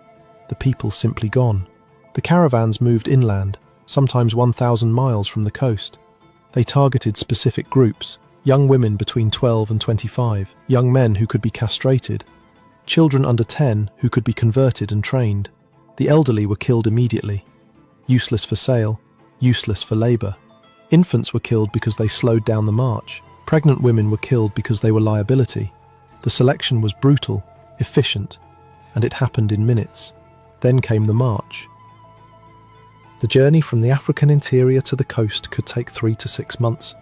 Speaker 13: The people simply gone. The caravans moved inland, sometimes 1,000 miles from the coast. They targeted specific groups, young women between 12 and 25, young men who could be castrated, children under 10 who could be converted and trained. The elderly were killed immediately. Useless for sale, useless for labour. Infants were killed because they slowed down the march. Pregnant women were killed because they were liability. The selection was brutal, efficient, and it happened in minutes. Then came the march. The journey from the African interior to the coast could take 3 to 6 months.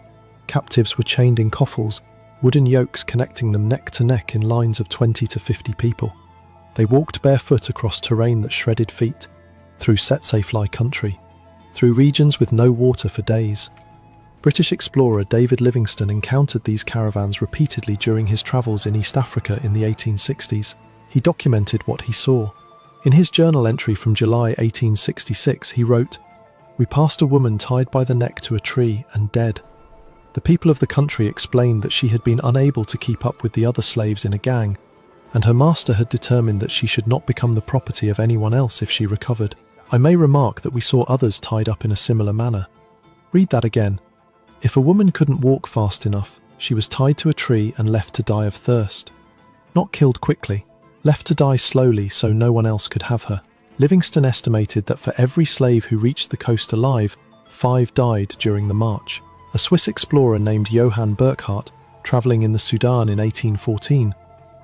Speaker 13: Captives were chained in coffles, wooden yokes connecting them neck to neck in lines of 20 to 50 people. They walked barefoot across terrain that shredded feet, through tsetse-fly country, through regions with no water for days. British explorer David Livingstone encountered these caravans repeatedly during his travels in East Africa in the 1860s. He documented what he saw. In his journal entry from July 1866, he wrote, "We passed a woman tied by the neck to a tree and dead. The people of the country explained that she had been unable to keep up with the other slaves in a gang, and her master had determined that she should not become the property of anyone else if she recovered. I may remark that we saw others tied up in a similar manner." Read that again. If a woman couldn't walk fast enough, she was tied to a tree and left to die of thirst. Not killed quickly, left to die slowly so no one else could have her. Livingston estimated that for every slave who reached the coast alive, 5 died during the march. A Swiss explorer named Johann Burckhardt, travelling in the Sudan in 1814,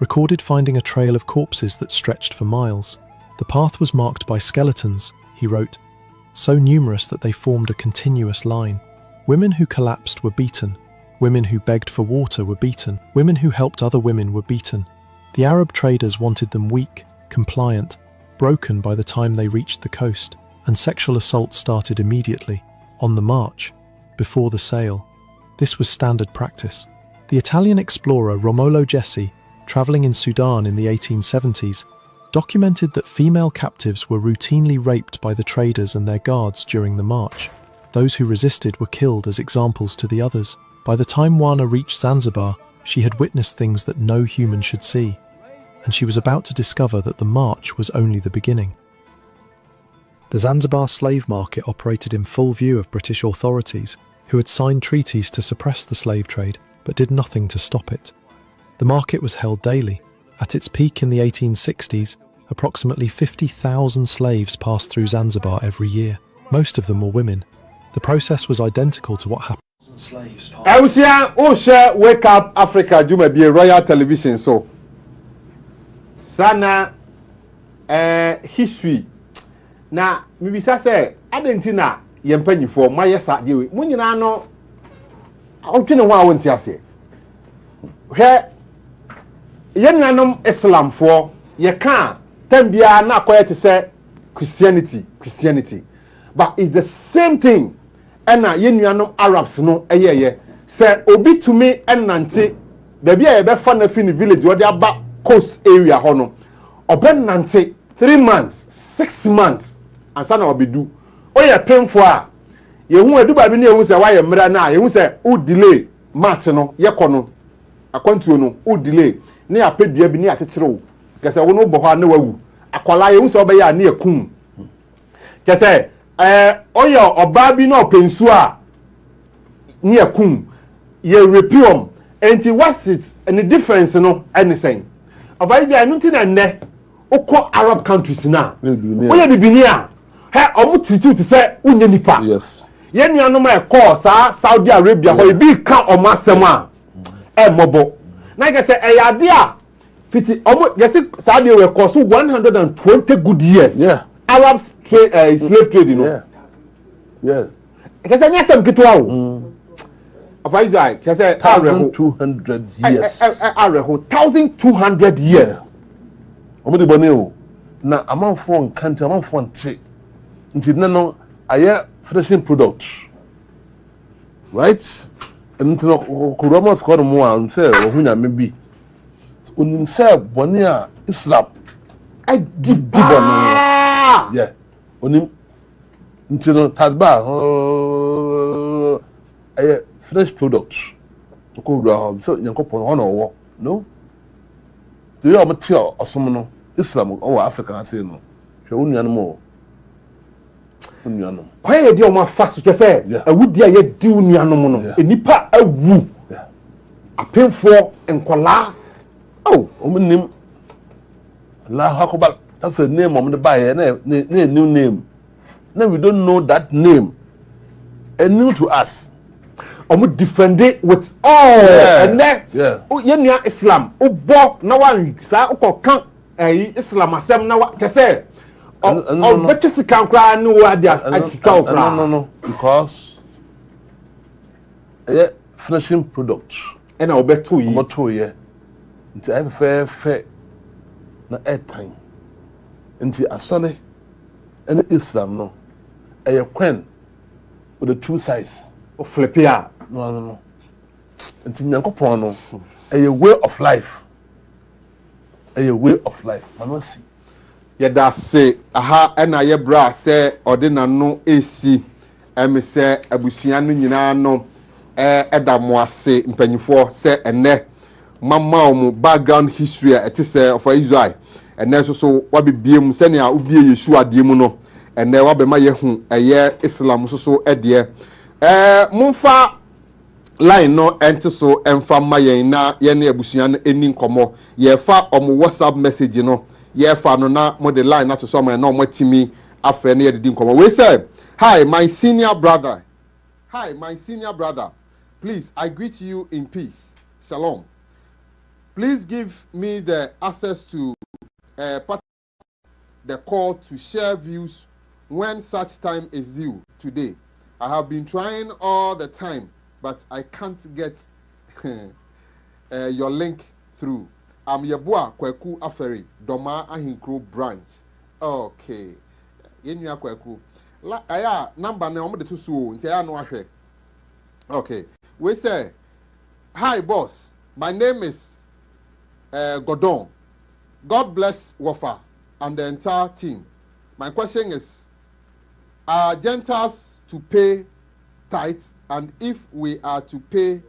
Speaker 13: recorded finding a trail of corpses that stretched for miles. The path was marked by skeletons, he wrote, so numerous that they formed a continuous line. Women who collapsed were beaten. Women who begged for water were beaten. Women who helped other women were beaten. The Arab traders wanted them weak, compliant, broken by the time they reached the coast, and sexual assault started immediately, on the march, before the sale. This was standard practice. The Italian explorer Romolo Gessi, travelling in Sudan in the 1870s, documented that female captives were routinely raped by the traders and their guards during the march. Those who resisted were killed as examples to the others. By the time Wana reached Zanzibar, she had witnessed things that no human should see, and she was about to discover that the march was only the beginning. The Zanzibar slave market operated in full view of British authorities, who had signed treaties to suppress the slave trade, but did nothing to stop it. The market was held daily. At its peak in the 1860s, approximately 50,000 slaves passed through Zanzibar every year. Most of them were women. The process was identical to what happened.
Speaker 2: I was here, share Wake Up Africa, Juma be Royal Television, so. Sana, history. Na, mibisa say, Adentina, yempenyi for my yes at you. Munina no, I'll tell you what I want to say. Here, Yenanum Islam for, ye can't, Tembia na quiet to say Christianity. But it's the same thing. Ena yenuanom Arabs no eyeye say obi to me enante baby e be fa na fi ni village wo dey aba coast area ho no obenante 3 months 6 months ansa na obedu oye painful a yehu aduba bi na yehu say why mra na yehu say o delay match no yekono akwantuo no o delay na ya pedua bi na ya kekere wo kese wo no bo ho na wawu akwala yehu say obeya na yakum kese oyo oba bi na opensu a ni akum ye repium enti what's it and the difference no anything oba bi anu ti na nne okọ Arab countries na oye bibinia he omu titu ti say unye nipa yes ye nuanu ma ekọ sa Saudi Arabia ho bi ka omo asem a mobo na ge say eyade a fiti omo ge say Saudi we ko so 120 good years yeah Arab trade, slave trade, you know. Yeah. Because I need some kitwa. Of Israel, because 1,200 years. 1,200 years. Omudi boneo. Na among phone country, among phone trade. Until now, I finishing products. Right? And until Kurama scored more and say, "Ohunya maybe." Uninse bonia Islam. I give yeah. Onim until Tadba fresh products. To go so Yankopon honor no. Do you have material or some Islam or Africa? I say no. She wouldn't animal. Why do you want fast to say? I would dear yet do Nianomono. A nipa a woo. A painful and kola. Oh, name. La Hakobal. That's the name of the buyer, new name. Now we don't know that name. And new to us. I would defend it with all. And then, yeah, Islam. Bo no one sa can Islam asem na what say. Oh, but just can cry no no. Because finishing products. And I'll bet 2 years. About 2 years. It's a fair na airtime. Nti asole and Islam no a quen with the 2 sides of flipia no nti Nyankopon no a way of life manasi ye da say aha na ye bra say odina no esi emi say abusua no nyina no edamo ase mpanyifo say ene mama omo background history etise of Israel and then so what be biem senia ubie Yeshua de mu no and then what be ma yehu eye Islam so edie mumfa line no enter so emfa ma yen na ye na abusua no eni nkomo ye fa omo WhatsApp message no ye fa no na mo de line na to so ma na omo timi afre na ye didi nkomo we say hi my senior brother please I greet you in peace shalom please give me the access to the call to share views when such time is due today. I have been trying all the time, but I can't get your link through. I'm Yabua Kweku Aferi, Doma Ahinkro branch. Okay. Yenya Kweku. Aya, number na omo de to so, nti aya no ahwe. Okay. We say, hi boss, my name is Godon. God bless Wafa and the entire team. My question is, are Gentiles to pay tithes, and if we are to pay,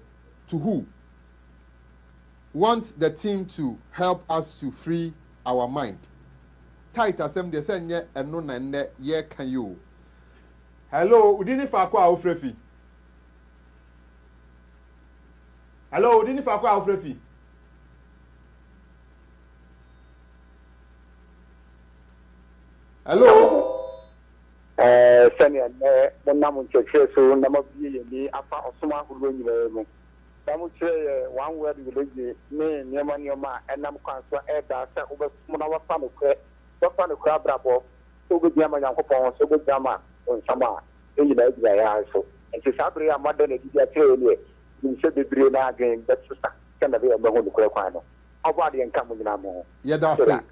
Speaker 2: to who? Want the team to help us to free our mind. Tithe asem de say nye eno na nne ye kan you. Hello, udini fa kwa ofrefi. Hello, udini fa kwa ofrefi. Hello.
Speaker 14: Senior, Monam Church, so number B, Apa Osuma, who win you. Samuche, one word religion, me, Yama, and I'm concerned that over Monawa Family, what kind of crab rabo, so good Yama Yankopon, so good Yama, on Sama, in the Nigeria. So, and to Sabria, Modern, you said the Brina again, that's kind of a Mahon Crepano. How about the income with Namo?
Speaker 2: Yeah, that's it.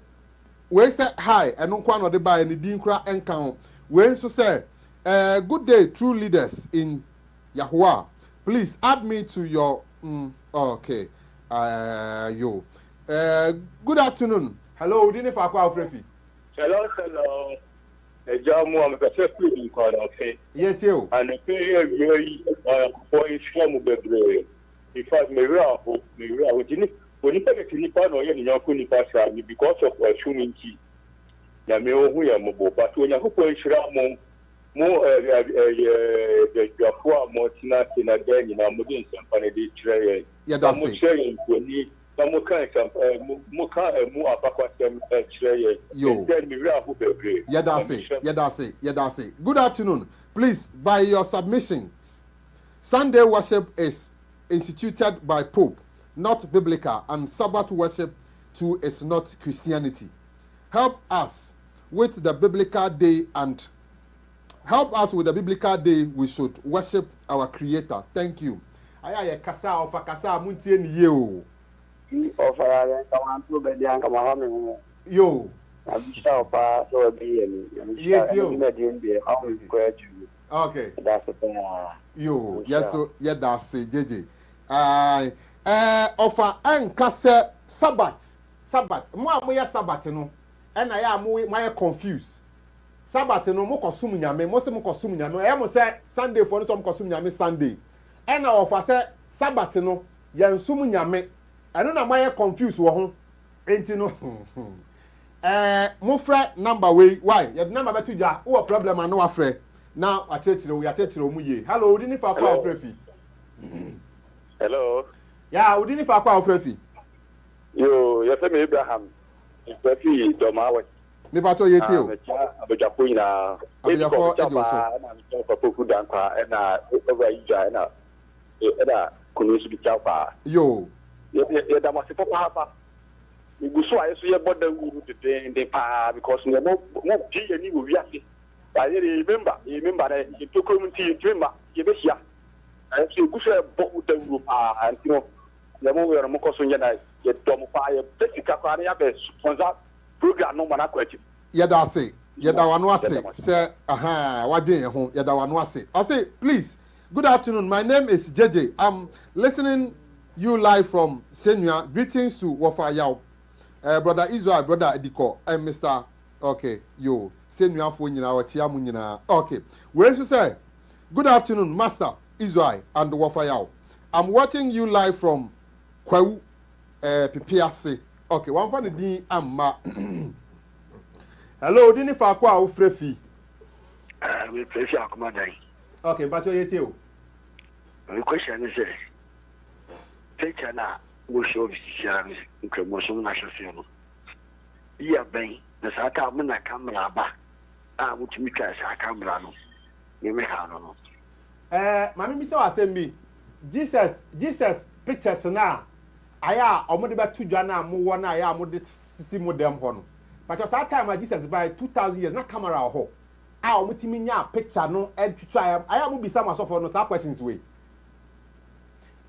Speaker 2: We say hi, and no one of the buy any dinkra encounter. We so say, good day, true leaders in Yahuwah. Please add me to your. Okay, yo. Good afternoon. Hello, didn't if I call Frefi.
Speaker 15: Hello. Jamu amekasema ni kwa okay.
Speaker 2: Yes, you.
Speaker 15: And the period very for Islam bebre. In fact, me ujini when you take ni pa no ye ni yanku ni pa sha because of assuminti. Na me ohu ya mobo but when you ko Islam mo the Jafua mo tina den na mo din sampane de tire.
Speaker 2: Yeah, that's it.
Speaker 15: Mo share ni na mo kan mo apakwa tem tire.
Speaker 2: Yo.
Speaker 15: Then me who bebre.
Speaker 2: Yeah, that's it. Good afternoon. Please, by your submissions, Sunday worship is instituted by Pope, not biblical, and Sabbath worship too is not Christianity. Help us with the biblical day we should worship our Creator. Thank you. Aya kasa ofa kasa muntie ni ye o.
Speaker 14: Ofa ya kama ntu be dia kama hame.
Speaker 2: Yo.
Speaker 14: Abisha ofa so be ye ni.
Speaker 2: Yes, yo. Okay.
Speaker 14: That's it.
Speaker 2: Yo, yes, so yeah, that's it, JJ. Ofa enkase Sabbath. Mo amoya Sabbath no. Na ya mo my confused. Sabbath no mo kosum nyame, mo se mo kosum nyame. E mo se Sunday for no so mo kosum nyame Sunday. Na ofa se Sabbath no ye nsum nyame. Eno na my confused wo ho. Enti no. Mo frɛ number way. Why? Your number betu ja. Wo problem na wa frɛ. Now I tell you, we are telling mu ye. Hello, udini fa kwa ofrefi.
Speaker 15: Hello.
Speaker 2: Yeah, udini fa kwa ofrefi.
Speaker 15: Yo, you say me Abraham. Ofrefi Domawe.
Speaker 2: Me pato ye ti o.
Speaker 15: Abejapo ina.
Speaker 2: Abejapo edoso.
Speaker 15: Na mi ko poku dan kwa na over ija na kunu su bi chafa.
Speaker 2: Yo.
Speaker 15: Ye da masi papa hapa. Igusu ayeso ye boda wuru de pa because no di ye ni wo wiase. I remember that you took community dreamer, you be here. And so, good for the group, and you know, the moment you're more concerned, you don't fire, take a car, on that program, no man, question.
Speaker 2: Yeah, that's it. Yeah, that one was it. Say, what doing at home? Yeah, that one was it. I say, please, good afternoon. My name is JJ. I'm listening you live from Senya. Greetings to Wafa Yao, brother Israel, brother Ediko, and Mr. Okay, yo. Okay, where to say good afternoon, Master Israel and Wafayao. I'm watching you live from Kwau PPRC. Okay, one funny D Amma. Hello, Dini Fakwa Ufrefi.
Speaker 15: We prefer Akumadai.
Speaker 2: Okay, but you're here.
Speaker 16: The question is, take an we show Sharon, promotion national. Yeah, bang, the Sakamana camera back. Which me cash a camera. You may have no.
Speaker 2: Mammy, so I send me Jesus pictures now. I am almost about 2 Jana, more I am with the modern one. But at that time, Jesus by 2,000 years, not camera or I am with me picture no and to try. I am will be some of no questions way.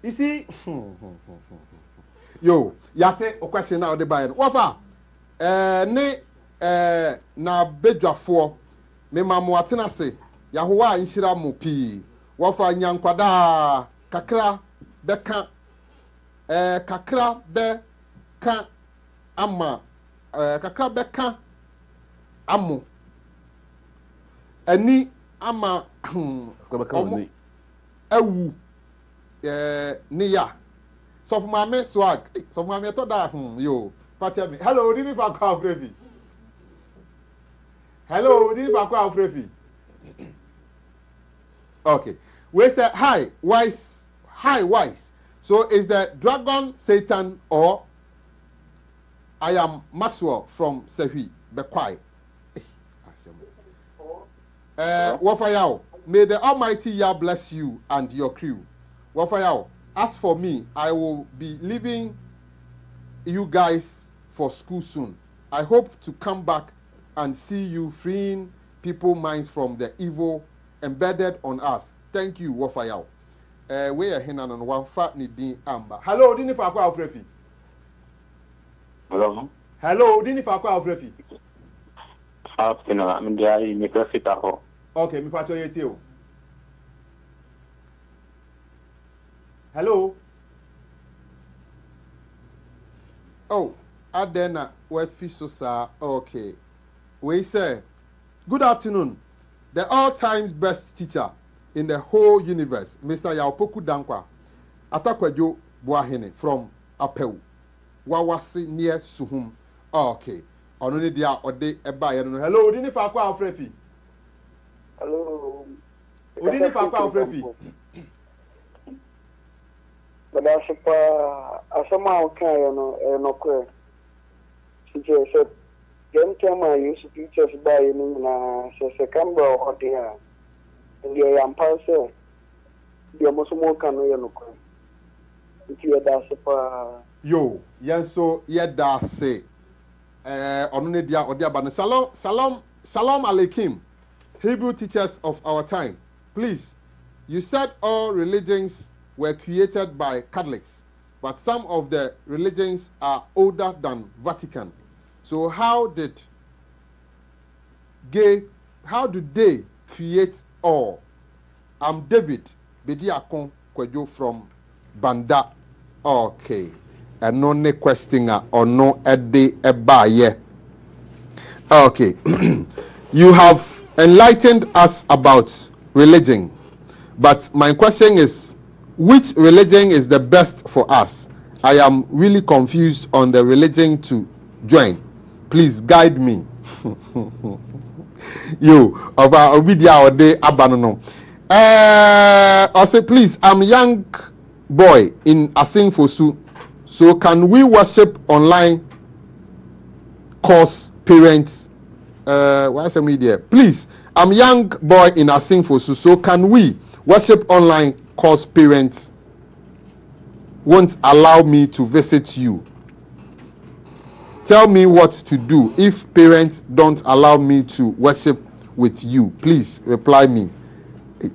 Speaker 2: You see, yo, yate a question now the buyer. Wafa, na bedwa for me mamu atena se Yahuwa inshira mu pi wafa nyankwada kakra beka kakra beka ama kakra beka amu ani ama omu ewu niya so for mame swag so for mame to da yo patia me hello dini fa kwa frevi hello dini fa kwa frevi okay we say hi wise so is the dragon Satan or I am Maxwell from Sehui Bekwai Wafayao, may the Almighty Yah bless you and your crew. Wafayao, as for me, I will be leaving you guys for school soon. I hope to come back and see you freeing people's minds from the evil embedded on us. Thank you, Wafayao. We are here on one fat ni amba. Hello, dini fa kwa ofrefi.
Speaker 17: Hello.
Speaker 2: Hello, dini fa kwa ofrefi.
Speaker 17: Afternoon, I'm there in the
Speaker 2: okay, me pacho yeti o. Hello. Oh, Adena, we fiso sa. Okay. We say, good afternoon. The all-time best teacher in the whole universe, Mr. Yaopoku Dankwa, Atakwajo Buahene from Apeu, Wawasi near Suhum. Okay. Only dia ode eba ya no. Hello, odini fa kwa ofrefi.
Speaker 18: Hello.
Speaker 2: Odini fa kwa ofrefi.
Speaker 18: Bada sepa asama okan yo no kwe. Sije se dem tema use pictures by ni na se camera ode ya. Ndia ya mpase. Dia mosumo kan yo no kwe. Nti ya da sepa
Speaker 2: yo, yanso ya da se Shalom Aleichem, Hebrew teachers of our time. Please, you said all religions were created by Catholics, but some of the religions are older than Vatican. So how did they create all? I'm David Bediakon Kwejo from Banda. Okay. And no ne question or no ede ebaye. Okay. You have enlightened us about religion, but my question is, which religion is the best for us? I am really confused on the religion to join. Please guide me. You oba obidia ode abanono. I say please, I'm young boy in Asingfosu. So can we worship online course parents? Why some media? Please, I'm young boy in Asingfosu. So can we worship online course parents won't allow me to visit you? Tell me what to do if parents don't allow me to worship with you. Please reply me.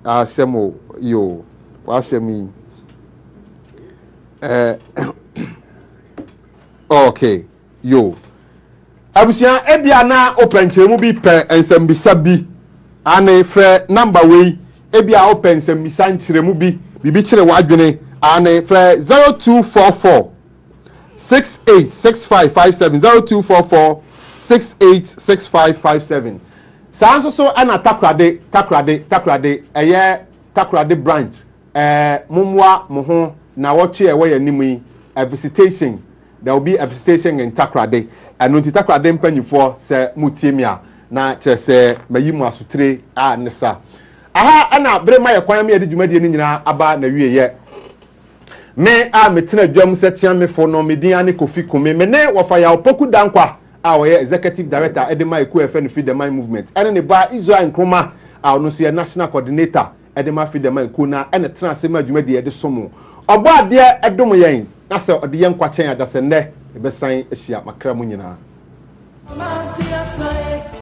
Speaker 2: Asemo yo, wasemi. Okay, yo. Abusia ebia na open chemu bi pe ensembisa bi ane frɛ number we ebia open ensembisa nkyeremu bi bibi kyerɛ wadwene ane frɛ 0244 686557 0244 686557 sanso so ana takrade eye takrade branch mumwa moho na wɔtwe ɛwɔ yɛ nimu a visitation. There will be a visitation in Takrade. And when Takrade mpanyifoɔ sɛ mutie mi a na kyerɛ sɛ mayi mu asutre a nesa. aha ana brema ye kwan me de dwumadie ni nyina aba na wie ye me a metena dwam setia me fo no medin ane Kofi Kume me ne wo fa ya opoku dankwa a wo ye executive director edema eku efe no Feed the Mind movement ene ne ba Israel Nkrumah a no so ye national coordinator edema Feed the Mind ku na ene tena se ma dwumadie de somo obo ade edom yen na se ode yen kwa chen adase ne ebe san ehia makra mu nyina